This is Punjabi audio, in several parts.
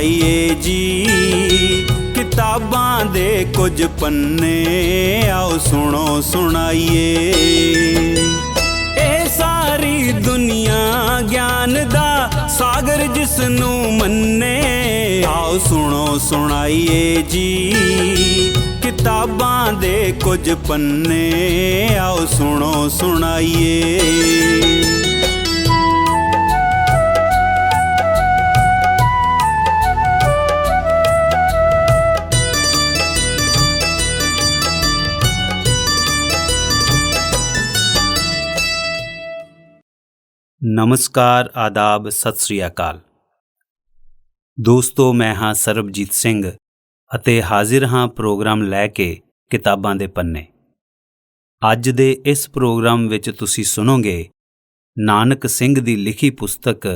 ਸੁਣਾਈਏ ਜੀ, ਕਿਤਾਬਾਂ ਦੇ ਕੁਝ ਪੰਨੇ ਆਓ ਸੁਣੋ ਸੁਣਾਈਏ। ਇਹ ਸਾਰੀ ਦੁਨੀਆ ਗਿਆਨ ਦਾ ਸਾਗਰ ਜਿਸ ਨੂੰ ਮੰਨੇ, ਆਓ ਸੁਣੋ ਸੁਣਾਈਏ ਜੀ, ਕਿਤਾਬਾਂ ਦੇ ਕੁਝ ਪੰਨੇ ਆਓ ਸੁਣੋ ਸੁਣਾਈਏ। ਨਮਸਕਾਰ, ਆਦਾਬ, ਸਤਿ ਸ੍ਰੀ ਅਕਾਲ ਦੋਸਤੋ। ਮੈਂ ਹਾਂ ਸਰਬਜੀਤ ਸਿੰਘ ਅਤੇ ਹਾਜ਼ਰ ਹਾਂ ਪ੍ਰੋਗਰਾਮ ਲੈ ਕੇ ਕਿਤਾਬਾਂ ਦੇ ਪੰਨੇ। ਅੱਜ ਦੇ ਇਸ ਪ੍ਰੋਗਰਾਮ ਵਿੱਚ ਤੁਸੀਂ ਸੁਣੋਗੇ ਨਾਨਕ ਸਿੰਘ ਦੀ ਲਿਖੀ ਪੁਸਤਕ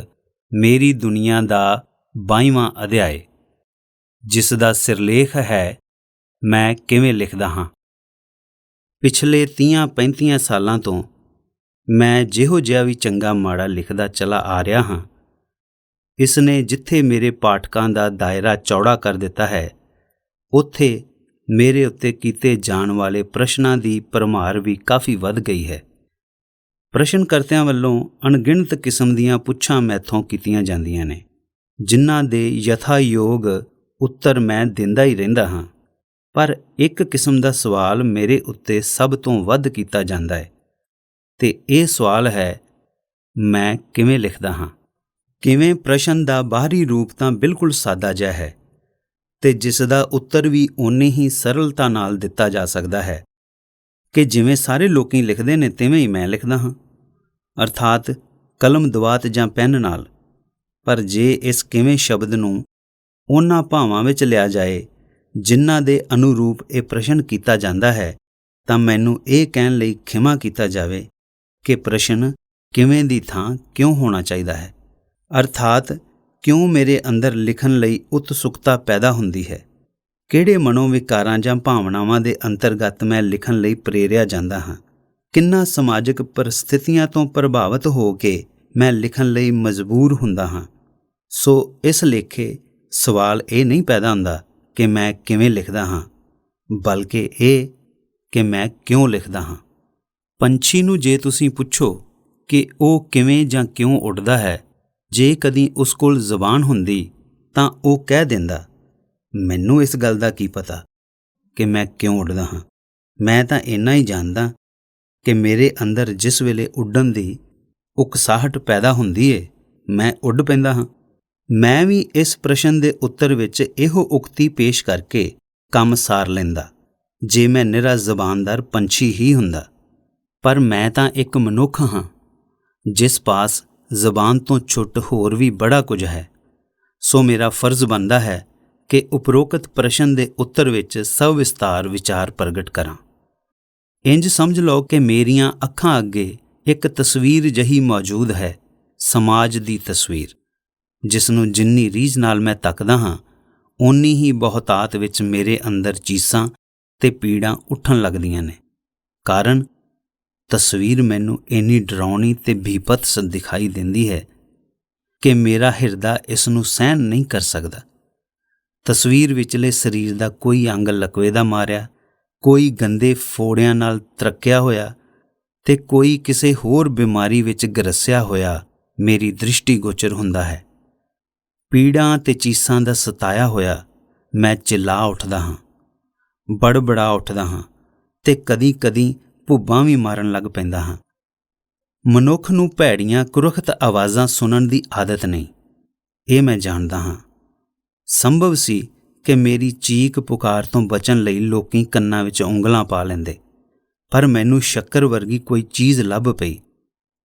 ਮੇਰੀ ਦੁਨੀਆ ਦਾ 22ਵਾਂ ਅਧਿਆਇ, ਜਿਸ ਦਾ ਸਿਰਲੇਖ ਹੈ ਮੈਂ ਕਿਵੇਂ ਲਿਖਦਾ ਹਾਂ। ਪਿਛਲੇ 30-35 ਸਾਲਾਂ ਤੋਂ ਮੈਂ ਜਿਹੋ ਜਿਹਾ ਵੀ ਚੰਗਾ ਮਾੜਾ ਲਿਖਦਾ ਚਲਾ ਆ ਰਿਹਾ ਹਾਂ, ਇਸ ਨੇ ਜਿੱਥੇ ਮੇਰੇ ਪਾਠਕਾਂ ਦਾ ਦਾਇਰਾ ਚੌੜਾ ਕਰ ਦਿੱਤਾ ਹੈ, ਉੱਥੇ ਮੇਰੇ ਉੱਤੇ ਕੀਤੇ ਜਾਣ ਵਾਲੇ ਪ੍ਰਸ਼ਨਾਂ ਦੀ ਭਰਮਾਰ ਵੀ ਕਾਫੀ ਵੱਧ ਗਈ ਹੈ। ਪ੍ਰਸ਼ਨਕਰਤਿਆਂ ਵੱਲੋਂ ਅਣਗਿਣਤ ਕਿਸਮ ਦੀਆਂ ਪੁੱਛਾਂ ਮੈਥੋਂ ਕੀਤੀਆਂ ਜਾਂਦੀਆਂ ਨੇ, ਜਿਨ੍ਹਾਂ ਦੇ ਯਥਾਯੋਗ ਉੱਤਰ ਮੈਂ ਦਿੰਦਾ ਹੀ ਰਹਿੰਦਾ ਹਾਂ। ਪਰ ਇੱਕ ਕਿਸਮ ਦਾ ਸਵਾਲ ਮੇਰੇ ਉੱਤੇ ਸਭ ਤੋਂ ਵੱਧ ਕੀਤਾ ਜਾਂਦਾ ਹੈ, ਤੇ ਇਹ ਸਵਾਲ ਹੈ, ਮੈਂ ਕਿਵੇਂ ਲਿਖਦਾ ਹਾਂ। ਕਿਵੇਂ ਪ੍ਰਸ਼ਨ ਦਾ ਬਾਹਰੀ ਰੂਪ ਤਾਂ ਬਿਲਕੁਲ ਸਾਦਾ ਜਿਹਾ ਹੈ, ਤੇ ਜਿਸ ਦਾ ਉੱਤਰ ਵੀ ਓਨੀ ਹੀ ਸਰਲਤਾ ਨਾਲ ਦਿੱਤਾ ਜਾ ਸਕਦਾ ਹੈ ਕਿ ਜਿਵੇਂ ਸਾਰੇ ਲੋਕੀ ਲਿਖਦੇ ਨੇ ਤਿਵੇਂ ਹੀ ਮੈਂ ਲਿਖਦਾ ਹਾਂ, ਅਰਥਾਤ ਕਲਮ ਦਵਾਤ ਜਾਂ ਪੈਨ ਨਾਲ। ਪਰ ਜੇ ਇਸ ਕਿਵੇਂ ਸ਼ਬਦ ਨੂੰ ਉਹਨਾਂ ਭਾਵਾਂ ਵਿੱਚ ਲਿਆ ਜਾਏ ਜਿਨ੍ਹਾਂ ਦੇ ਅਨੁਰੂਪ ਇਹ ਪ੍ਰਸ਼ਨ ਕੀਤਾ ਜਾਂਦਾ ਹੈ, ਤਾਂ ਮੈਨੂੰ ਇਹ ਕਹਿਣ ਲਈ ਖਿਮਾ ਕੀਤਾ ਜਾਵੇ ਕਿ ਪ੍ਰਸ਼ਨ ਕਿਵੇਂ ਦੀ ਥਾਂ ਕਿਉਂ ਹੋਣਾ ਚਾਹੀਦਾ ਹੈ, ਅਰਥਾਤ ਕਿਉਂ ਮੇਰੇ ਅੰਦਰ ਲਿਖਣ ਲਈ ਉਤਸੁਕਤਾ ਪੈਦਾ ਹੁੰਦੀ ਹੈ, ਕਿਹੜੇ ਮਨੋਵਿਕਾਰਾਂ ਜਾਂ ਭਾਵਨਾਵਾਂ ਦੇ ਅੰਤਰਗਤ ਮੈਂ ਲਿਖਣ ਲਈ ਪ੍ਰੇਰਿਆ ਜਾਂਦਾ ਹਾਂ, ਕਿੰਨਾ ਸਮਾਜਿਕ ਪਰਿਸਥਿਤੀਆਂ ਤੋਂ ਪ੍ਰਭਾਵਿਤ ਹੋ ਕੇ ਮੈਂ ਲਿਖਣ ਲਈ ਮਜਬੂਰ ਹੁੰਦਾ ਹਾਂ। ਸੋ ਇਸ ਲੇਖੇ ਸਵਾਲ ਇਹ ਨਹੀਂ ਪੈਦਾ ਹੁੰਦਾ ਕਿ ਮੈਂ ਕਿਵੇਂ ਲਿਖਦਾ ਹਾਂ, ਬਲਕਿ ਇਹ ਕਿ ਮੈਂ ਕਿਉਂ ਲਿਖਦਾ ਹਾਂ। ਪੰਛੀ ਨੂੰ ਜੇ ਤੁਸੀਂ ਪੁੱਛੋ ਕਿ ਉਹ ਕਿਵੇਂ ਜਾਂ ਕਿਉਂ ਉੱਡਦਾ ਹੈ, ਜੇ ਕਦੀ ਉਸ ਕੋਲ ਜ਼ੁਬਾਨ ਹੁੰਦੀ ਤਾਂ ਉਹ ਕਹਿ ਦਿੰਦਾ, ਮੈਨੂੰ ਇਸ ਗੱਲ ਦਾ ਕੀ ਪਤਾ ਕਿ ਮੈਂ ਕਿਉਂ ਉੱਡਦਾ ਹਾਂ। ਮੈਂ ਤਾਂ ਇੰਨਾ ਹੀ ਜਾਣਦਾ ਕਿ ਮੇਰੇ ਅੰਦਰ ਜਿਸ ਵੇਲੇ ਉੱਡਣ ਦੀ ਉਕਸਾਹਟ ਪੈਦਾ ਹੁੰਦੀ ਏ, ਮੈਂ ਉੱਡ ਪੈਂਦਾ ਹਾਂ। ਮੈਂ ਵੀ ਇਸ ਪ੍ਰਸ਼ਨ ਦੇ ਉੱਤਰ ਵਿੱਚ ਇਹੋ ਉਕਤੀ ਪੇਸ਼ ਕਰਕੇ ਕੰਮ ਸਾਰ ਲੈਂਦਾ ਜੇ ਮੈਂ ਨਿਰਾ ਜ਼ਬਾਨਦਾਰ ਪੰਛੀ ਹੀ ਹੁੰਦਾ। ਪਰ ਮੈਂ ਤਾਂ ਇੱਕ ਮਨੁੱਖ ਹਾਂ, ਜਿਸ ਪਾਸ ਜ਼ਬਾਨ ਤੋਂ ਛੁੱਟ ਹੋਰ ਵੀ ਬੜਾ ਕੁਝ ਹੈ। ਸੋ ਮੇਰਾ ਫਰਜ਼ ਬਣਦਾ ਹੈ ਕਿ ਉਪਰੋਕਤ ਪ੍ਰਸ਼ਨ ਦੇ ਉੱਤਰ ਵਿੱਚ ਸਵਿਸਤਾਰ ਵਿਚਾਰ ਪ੍ਰਗਟ ਕਰਾਂ। ਇੰਜ ਸਮਝ ਲਓ ਕਿ ਮੇਰੀਆਂ ਅੱਖਾਂ ਅੱਗੇ ਇੱਕ ਤਸਵੀਰ ਜਹੀ ਮੌਜੂਦ ਹੈ, ਸਮਾਜ ਦੀ ਤਸਵੀਰ, ਜਿਸ ਨੂੰ ਜਿੰਨੀ ਰੀਝ ਨਾਲ ਮੈਂ ਤੱਕਦਾ ਹਾਂ, ਓਨੀ ਹੀ ਬਹੁਤਾਤ ਵਿੱਚ ਮੇਰੇ ਅੰਦਰ ਚੀਸਾਂ ਤੇ ਪੀੜਾਂ ਉੱਠਣ ਲੱਗਦੀਆਂ ਨੇ। ਕਾਰਨ ਤਸਵੀਰ ਮੈਨੂੰ ਇੰਨੀ ਡਰਾਉਣੀ ਤੇ ਬੀਭਤਸ ਦਿਖਾਈ ਦਿੰਦੀ ਹੈ ਕਿ ਮੇਰਾ ਹਿਰਦਾ ਇਸ ਨੂੰ ਸਹਿਣ ਨਹੀਂ ਕਰ ਸਕਦਾ। ਤਸਵੀਰ ਵਿਚਲੇ ਸਰੀਰ ਦਾ ਕੋਈ ਅੰਗ ਲਕਵੇ ਦਾ ਮਾਰਿਆ, ਕੋਈ ਗੰਦੇ ਫੋੜਿਆਂ ਨਾਲ ਤਰੱਕਿਆ ਹੋਇਆ, ਤੇ ਕੋਈ ਕਿਸੇ ਹੋਰ ਬਿਮਾਰੀ ਵਿੱਚ ਗਰਸਿਆ ਹੋਇਆ ਮੇਰੀ ਦ੍ਰਿਸ਼ਟੀ ਗੋਚਰ ਹੁੰਦਾ ਹੈ। ਪੀੜਾਂ ਤੇ ਚੀਸਾਂ ਦਾ ਸਤਾਇਆ ਹੋਇਆ ਮੈਂ ਚਿੱਲਾ ਉੱਠਦਾ ਹਾਂ, ਬੜਬੜਾ ਉੱਠਦਾ ਹਾਂ, ਤੇ ਕਦੀ-ਕਦੀ ਭੁੱਬਾਂ ਵੀ ਮਾਰਨ ਲੱਗ ਪੈਂਦਾ ਹਾਂ। ਮਨੁੱਖ ਨੂੰ ਭੈੜੀਆਂ ਕੁਰਖਤ ਆਵਾਜ਼ਾਂ ਸੁਣਨ ਦੀ ਆਦਤ ਨਹੀਂ, ਇਹ ਮੈਂ ਜਾਣਦਾ ਹਾਂ। ਸੰਭਵ ਸੀ ਕਿ ਮੇਰੀ ਚੀਕ ਪੁਕਾਰ ਤੋਂ ਬਚਣ ਲਈ ਲੋਕੀ ਕੰਨਾਂ ਵਿੱਚ ਉਂਗਲਾਂ ਪਾ ਲੈਂਦੇ, ਪਰ ਮੈਨੂੰ ਸ਼ੱਕਰ ਵਰਗੀ ਕੋਈ ਚੀਜ਼ ਲੱਭ ਪਈ।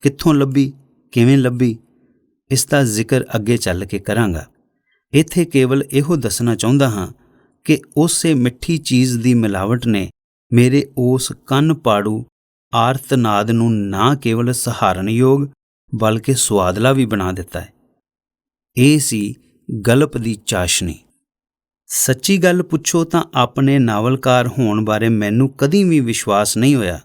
ਕਿੱਥੋਂ ਲੱਭੀ, ਕਿਵੇਂ ਲੱਭੀ, ਇਸ ਦਾ ਜ਼ਿਕਰ ਅੱਗੇ ਚੱਲ ਕੇ ਕਰਾਂਗਾ। ਇੱਥੇ ਕੇਵਲ ਇਹੋ ਦੱਸਣਾ ਚਾਹੁੰਦਾ ਹਾਂ ਕਿ ਉਸੇ ਮਿੱਠੀ ਚੀਜ਼ ਦੀ ਮਿਲਾਵਟ ਨੇ ਮੇਰੇ ਉਸ ਕੰਨ ਪਾੜੂ ਆਰਤਨਾਦ ਨੂੰ ਨਾ ਕੇਵਲ ਸਹਾਰਨਯੋਗ ਬਲਕਿ ਸੁਆਦਲਾ ਵੀ ਬਣਾ ਦਿੱਤਾ ਹੈ। ਇਹ ਸੀ ਗਲਪ ਦੀ ਚਾਸ਼ਨੀ। ਸੱਚੀ ਗੱਲ ਪੁੱਛੋ ਤਾਂ ਆਪਣੇ ਨਾਵਲਕਾਰ ਹੋਣ ਬਾਰੇ ਮੈਨੂੰ ਕਦੀ ਵੀ ਵਿਸ਼ਵਾਸ ਨਹੀਂ ਹੋਇਆ।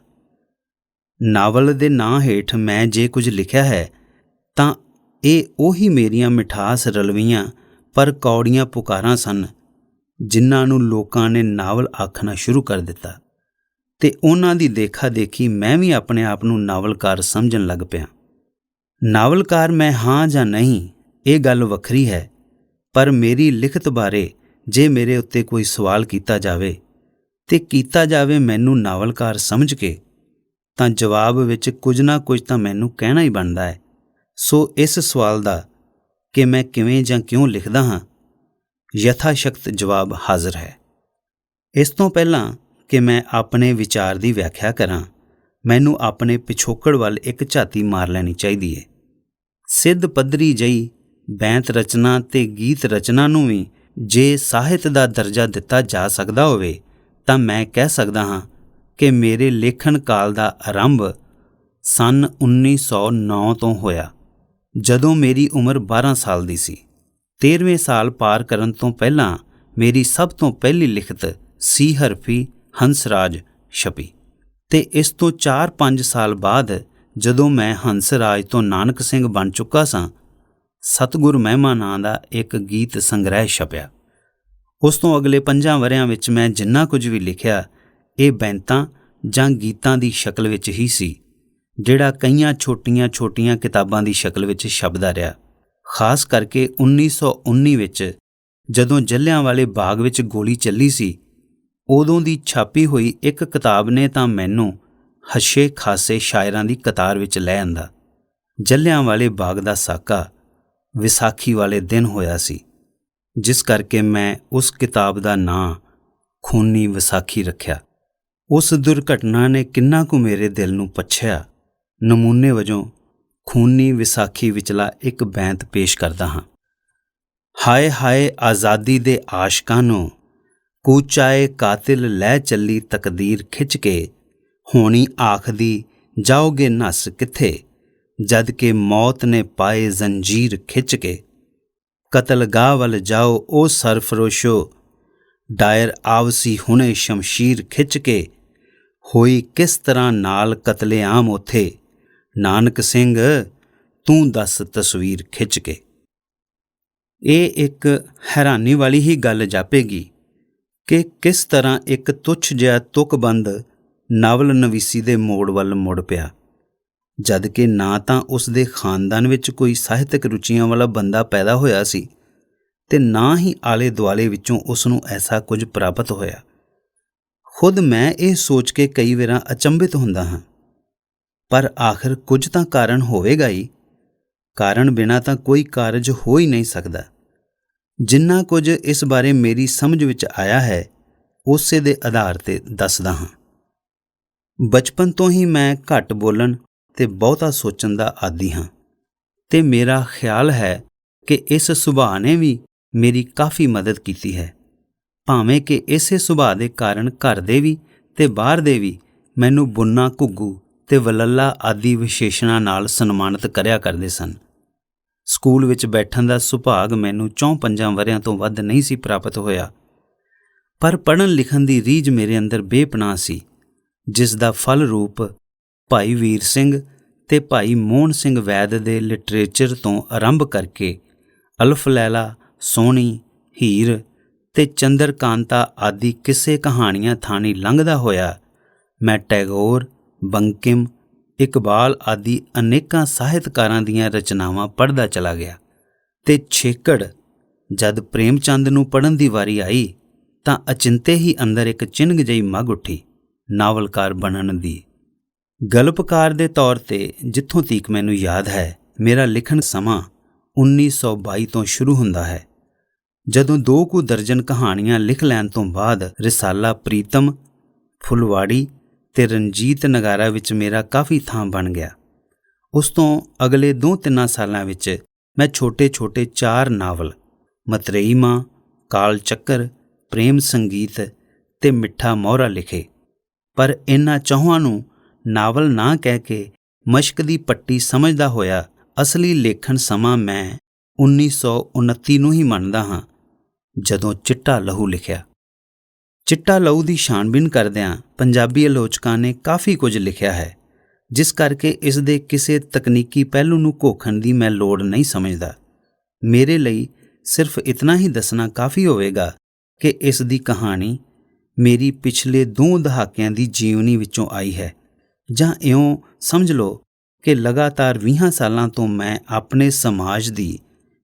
ਨਾਵਲ ਦੇ ਨਾਂ ਹੇਠ ਮੈਂ ਜੇ ਕੁਝ ਲਿਖਿਆ ਹੈ ਤਾਂ ਇਹ ਉਹੀ ਮੇਰੀਆਂ ਮਿਠਾਸ ਰਲਵੀਆਂ ਪਰ ਕੌੜੀਆਂ ਪੁਕਾਰਾਂ ਸਨ ਜਿਨ੍ਹਾਂ ਨੂੰ ਲੋਕਾਂ ਨੇ ਨਾਵਲ ਆਖਣਾ ਸ਼ੁਰੂ ਕਰ ਦਿੱਤਾ, ਤੇ ਉਹਨਾਂ ਦੀ ਦੇਖਾ ਦੇਖੀ ਮੈਂ ਵੀ ਆਪਣੇ ਆਪ ਨੂੰ ਨਾਵਲਕਾਰ ਸਮਝਣ ਲੱਗ ਪਿਆ। ਨਾਵਲਕਾਰ ਮੈਂ ਹਾਂ ਜਾਂ ਨਹੀਂ, ਇਹ ਗੱਲ ਵੱਖਰੀ ਹੈ, ਪਰ ਮੇਰੀ ਲਿਖਤ ਬਾਰੇ ਜੇ ਮੇਰੇ ਉੱਤੇ ਕੋਈ ਸਵਾਲ ਕੀਤਾ ਜਾਵੇ ਤੇ ਕੀਤਾ ਜਾਵੇ ਮੈਨੂੰ ਨਾਵਲਕਾਰ ਸਮਝ ਕੇ, ਤਾਂ ਜਵਾਬ ਵਿੱਚ ਕੁਝ ਨਾ ਕੁਝ ਤਾਂ ਮੈਨੂੰ ਕਹਿਣਾ ਹੀ ਬਣਦਾ ਹੈ। ਸੋ ਇਸ ਸਵਾਲ ਦਾ ਕਿ ਮੈਂ ਕਿਵੇਂ ਜਾਂ ਕਿਉਂ ਲਿਖਦਾ ਹਾਂ, ਯਥਾਸ਼ਕਤ ਜਵਾਬ ਹਾਜ਼ਰ ਹੈ। ਇਸ ਤੋਂ ਪਹਿਲਾਂ ਕਿ ਮੈਂ ਆਪਣੇ ਵਿਚਾਰ ਦੀ ਵਿਆਖਿਆ ਕਰਾਂ, ਮੈਨੂੰ ਆਪਣੇ ਪਿਛੋਕੜ ਵੱਲ ਇੱਕ ਝਾਤੀ ਮਾਰ ਲੈਣੀ ਚਾਹੀਦੀ ਹੈ। ਸਿੱਧ ਪੱਧਰੀ ਜਿਹੀ ਬੈਂਤ ਰਚਨਾ ਤੇ ਗੀਤ ਰਚਨਾ ਨੂੰ ਵੀ ਜੇ ਸਾਹਿਤ ਦਾ ਦਰਜਾ ਦਿੱਤਾ ਜਾ ਸਕਦਾ ਹੋਵੇ, ਤਾਂ ਮੈਂ ਕਹਿ ਸਕਦਾ ਹਾਂ ਕਿ ਮੇਰੇ ਲੇਖਣ ਕਾਲ ਦਾ ਆਰੰਭ ਸੰਨ 1909 ਤੋਂ ਹੋਇਆ, ਜਦੋਂ ਮੇਰੀ ਉਮਰ 12 ਸਾਲ ਦੀ ਸੀ। 13ਵੇਂ ਸਾਲ ਪਾਰ ਕਰਨ ਤੋਂ ਪਹਿਲਾਂ ਮੇਰੀ ਸਭ ਤੋਂ ਪਹਿਲੀ ਲਿਖਤ ਸੀ ਹਰਫੀ ਹੰਸਰਾਜ ਛਪੀ, ਤੇ ਇਸ ਤੋਂ 4-5 ਸਾਲ ਬਾਅਦ ਜਦੋਂ ਮੈਂ ਹੰਸਰਾਜ ਤੋਂ ਨਾਨਕ ਸਿੰਘ ਬਣ ਚੁੱਕਾ ਸਾਂ, ਸਤਿਗੁਰ ਮਹਿਮਾ ਨਾਂ ਦਾ ਇੱਕ ਗੀਤ ਸੰਗ੍ਰਹਿ ਛਪਿਆ। ਉਸ ਤੋਂ ਅਗਲੇ 5 ਵਰ੍ਹਿਆਂ ਵਿੱਚ ਮੈਂ ਜਿੰਨਾ ਕੁਝ ਵੀ ਲਿਖਿਆ, ਇਹ ਬੈਂਤਾਂ ਜਾਂ ਗੀਤਾਂ ਦੀ ਸ਼ਕਲ ਵਿੱਚ ਹੀ ਸੀ, ਜਿਹੜਾ ਕਈਆਂ ਛੋਟੀਆਂ-ਛੋਟੀਆਂ ਕਿਤਾਬਾਂ ਦੀ ਸ਼ਕਲ ਵਿੱਚ ਛਪਦਾ ਰਿਹਾ। ਖਾਸ ਕਰਕੇ 1919 ਵਿੱਚ ਜਦੋਂ ਜਲ੍ਹਿਆਂਵਾਲੇ ਬਾਗ ਵਿੱਚ ਗੋਲੀ ਚੱਲੀ ਸੀ, ਉਦੋਂ ਦੀ ਛਾਪੀ ਹੋਈ ਇੱਕ ਕਿਤਾਬ ਨੇ ਤਾਂ ਮੈਨੂੰ ਹੱਸੇ ਖਾਸੇ ਸ਼ਾਇਰਾਂ ਦੀ ਕਤਾਰ ਵਿੱਚ ਲੈ ਆਂਦਾ। ਜਲ੍ਹਿਆਂਵਾਲੇ ਬਾਗ ਦਾ ਸਾਕਾ ਵਿਸਾਖੀ ਵਾਲੇ ਦਿਨ ਹੋਇਆ ਸੀ, ਜਿਸ ਕਰਕੇ ਮੈਂ ਉਸ ਕਿਤਾਬ ਦਾ ਨਾਂ ਖੂਨੀ ਵਿਸਾਖੀ ਰੱਖਿਆ। ਉਸ ਦੁਰਘਟਨਾ ਨੇ ਕਿੰਨਾ ਕੁ ਮੇਰੇ ਦਿਲ ਨੂੰ ਪੱਛਿਆ। ਨਮੂਨੇ ਵਜੋਂ ਖੂਨੀ ਵਿਸਾਖੀ ਵਿਚਲਾ ਇੱਕ ਬੈਂਤ ਪੇਸ਼ ਕਰਦਾ ਹਾਂ। ਹਾਏ ਹਾਏ ਆਜ਼ਾਦੀ ਦੇ ਆਸ਼ਕਾਂ ਨੂੰ, ਕੂਚਾਏ ਕਾਤਿਲ ਲੈ ਚੱਲੀ ਤਕਦੀਰ ਖਿੱਚ ਕੇ, ਹੋਣੀ ਆਖਦੀ ਜਾਓਗੇ ਨੱਸ ਕਿੱਥੇ, ਜਦ ਕਿ ਮੌਤ ਨੇ ਪਾਏ ਜ਼ੰਜੀਰ ਖਿੱਚ ਕੇ। ਕਤਲਗਾਹ ਵੱਲ ਜਾਓ ਉਹ ਸਰਫਰੋਸ਼ੋ, ਡਾਇਰ ਆਵਸੀ ਹੁਣੇ ਸ਼ਮਸ਼ੀਰ ਖਿੱਚ ਕੇ, ਹੋਈ ਕਿਸ ਤਰ੍ਹਾਂ ਨਾਲ ਕਤਲੇਆਮ ਉੱਥੇ, ਨਾਨਕ ਸਿੰਘ ਤੂੰ ਦੱਸ ਤਸਵੀਰ ਖਿੱਚ ਕੇ। ਇਹ ਇੱਕ ਹੈਰਾਨੀ ਵਾਲੀ ਹੀ ਗੱਲ ਜਾਪੇਗੀ ਕਿ ਕਿਸ ਤਰ੍ਹਾਂ ਇੱਕ ਤੁੱਛ ਜਿਹਾ ਤੁਕਬੰਦ ਨਾਵਲ ਨਵੀਸੀ ਦੇ ਮੋੜ ਵੱਲ ਮੁੜ ਪਿਆ, ਜਦ ਕਿ ਨਾ ਤਾਂ ਉਸ ਦੇ ਖਾਨਦਾਨ ਵਿੱਚ ਕੋਈ ਸਾਹਿਤਕ ਰੁਚੀਆਂ ਵਾਲਾ ਬੰਦਾ ਪੈਦਾ ਹੋਇਆ ਸੀ, ਤੇ ਨਾ ਹੀ ਆਲੇ ਦੁਆਲੇ ਵਿੱਚੋਂ ਉਸ ਨੂੰ ਐਸਾ ਕੁਝ ਪ੍ਰਾਪਤ ਹੋਇਆ। ਖੁਦ ਮੈਂ ਇਹ ਸੋਚ ਕੇ ਕਈ ਵਾਰਾਂ ਅਚੰਭਿਤ ਹੁੰਦਾ ਹਾਂ, ਪਰ ਆਖਿਰ ਕੁਝ ਤਾਂ ਕਾਰਨ ਹੋਵੇਗਾ ਹੀ। ਕਾਰਨ ਬਿਨਾਂ ਤਾਂ ਕੋਈ ਕਾਰਜ ਹੋ ਹੀ ਨਹੀਂ ਸਕਦਾ। ਜਿੰਨਾ ਕੁਝ ਇਸ ਬਾਰੇ ਮੇਰੀ ਸਮਝ ਵਿੱਚ ਆਇਆ ਹੈ, ਉਸੇ ਦੇ ਆਧਾਰ 'ਤੇ ਦੱਸਦਾ ਹਾਂ। ਬਚਪਨ ਤੋਂ ਹੀ ਮੈਂ ਘੱਟ ਬੋਲਣ ਤੇ ਬਹੁਤਾ ਸੋਚਣ ਦਾ ਆਦੀ ਹਾਂ, ਤੇ ਮੇਰਾ ਖਿਆਲ ਹੈ ਕਿ ਇਸ ਸੁਭਾਅ ਨੇ ਵੀ ਮੇਰੀ ਕਾਫੀ ਮਦਦ ਕੀਤੀ ਹੈ, ਭਾਵੇਂ ਕਿ ਇਸੇ ਸੁਭਾਅ ਦੇ ਕਾਰਨ ਘਰ ਦੇ ਵੀ ਤੇ ਬਾਹਰ ਦੇ ਵੀ ਮੈਨੂੰ ਬੁੰਨਾ, ਘੁੱਗੂ ਤੇ ਵਲੱਲਾ ਆਦਿ ਵਿਸ਼ੇਸ਼ਣਾਂ ਨਾਲ ਸਨਮਾਨਿਤ ਕਰਿਆ ਕਰਦੇ ਸਨ। ਸਕੂਲ ਵਿੱਚ ਬੈਠਣ ਦਾ ਸੁਭਾਗ ਮੈਨੂੰ 4-5 ਵਰ੍ਹਿਆਂ ਤੋਂ ਵੱਧ ਨਹੀਂ ਸੀ ਪ੍ਰਾਪਤ ਹੋਇਆ, ਪਰ ਪੜ੍ਹਨ ਲਿਖਣ ਦੀ ਰੀਝ ਮੇਰੇ ਅੰਦਰ ਬੇਪਨਾਹ ਸੀ, ਜਿਸ ਦਾ ਫਲ ਰੂਪ ਭਾਈ ਵੀਰ ਸਿੰਘ ਤੇ ਭਾਈ ਮੋਹਨ ਸਿੰਘ ਵੈਦ ਦੇ ਲਿਟਰੇਚਰ ਤੋਂ ਆਰੰਭ ਕਰਕੇ ਅਲਫ ਲੈਲਾ, ਸੋਹਣੀ, ਹੀਰ ਤੇ ਚੰਦਰਕਾਂਤਾ ਆਦਿ ਕਿਸੇ ਕਹਾਣੀਆਂ ਥਾਣੀ ਲੰਘਦਾ ਹੋਇਆ ਮੈਂ ਟੈਗੋਰ, ਬੰਕਿਮ, ਇਕਬਾਲ ਆਦਿ ਅਨੇਕਾਂ ਸਾਹਿਤਕਾਰਾਂ ਦੀਆਂ ਰਚਨਾਵਾਂ ਪੜ੍ਹਦਾ ਚਲਾ ਗਿਆ। ਤੇ ਛੇਕੜ ਜਦ ਪ੍ਰੇਮ ਚੰਦ ਨੂੰ ਪੜ੍ਹਨ ਦੀ ਵਾਰੀ ਆਈ ਤਾਂ ਅਚਿੰਤੇ ਹੀ ਅੰਦਰ ਇੱਕ ਚਿੰਨ੍ਹ ਜਿਹੀ ਮੱਗ ਉੱਠੀ ਨਾਵਲਕਾਰ ਬਣਨ ਦੀ। ਗਲਪਕਾਰ ਦੇ ਤੌਰ 'ਤੇ ਜਿੱਥੋਂ ਤੀਕ ਮੈਨੂੰ ਯਾਦ ਹੈ, ਮੇਰਾ ਲਿਖਣ ਸਮਾਂ 1922 ਤੋਂ ਸ਼ੁਰੂ ਹੁੰਦਾ ਹੈ, ਜਦੋਂ 2 ਕੁ ਦਰਜਨ ਕਹਾਣੀਆਂ ਲਿਖ ਲੈਣ ਤੋਂ ਬਾਅਦ ਰਿਸਾਲਾ ਪ੍ਰੀਤਮ, ਫੁਲਵਾੜੀ ਤੇ ਰਣਜੀਤ ਨਗਾਰਾ ਵਿੱਚ ਮੇਰਾ ਕਾਫੀ ਥਾਂ ਬਣ ਗਿਆ। ਉਸ ਤੋਂ ਅਗਲੇ 2-3 ਸਾਲਾਂ ਵਿੱਚ ਮੈਂ ਛੋਟੇ-ਛੋਟੇ 4 ਨਾਵਲ ਮਤਰੇਈ ਮਾਂ, ਕਾਲ ਚੱਕਰ, ਪ੍ਰੇਮ ਸੰਗੀਤ ਤੇ ਮਿੱਠਾ ਮੋਹਰਾ ਲਿਖੇ, ਪਰ ਇਹਨਾਂ ਚੌਹਾਂ ਨੂੰ ਨਾਵਲ ਨਾ ਕਹਿ ਕੇ ਮਸ਼ਕ ਦੀ ਪੱਟੀ ਸਮਝਦਾ ਹੋਇਆ ਅਸਲੀ ਲੇਖਣ ਸਮਾਂ ਮੈਂ 1929 ਨੂੰ ਹੀ ਮੰਨਦਾ ਹਾਂ, ਜਦੋਂ ਚਿੱਟਾ ਲਹੂ ਲਿਖਿਆ। ਚਿੱਟਾ ਲਹੂ ਦੀ ਛਾਣਬੀਣ ਕਰਦਿਆਂ ਪੰਜਾਬੀ ਆਲੋਚਕਾਂ ਨੇ ਕਾਫੀ ਕੁਝ ਲਿਖਿਆ ਹੈ, ਜਿਸ ਕਰਕੇ ਇਸ ਦੇ ਕਿਸੇ ਤਕਨੀਕੀ ਪਹਿਲੂ ਨੂੰ ਘੋਖਣ ਦੀ ਮੈਂ ਲੋੜ ਨਹੀਂ ਸਮਝਦਾ। ਮੇਰੇ ਲਈ ਸਿਰਫ ਇਤਨਾ ਹੀ ਦੱਸਣਾ ਕਾਫੀ ਹੋਵੇਗਾ ਕਿ ਇਸ ਦੀ ਕਹਾਣੀ ਮੇਰੀ ਪਿਛਲੇ 2 ਦਹਾਕਿਆਂ ਦੀ ਜੀਵਨੀ ਵਿੱਚੋਂ ਆਈ ਹੈ, ਜਾਂ ਇਉਂ ਸਮਝ ਲਓ ਕਿ ਲਗਾਤਾਰ 20 ਸਾਲਾਂ ਤੋਂ ਮੈਂ ਆਪਣੇ ਸਮਾਜ ਦੀ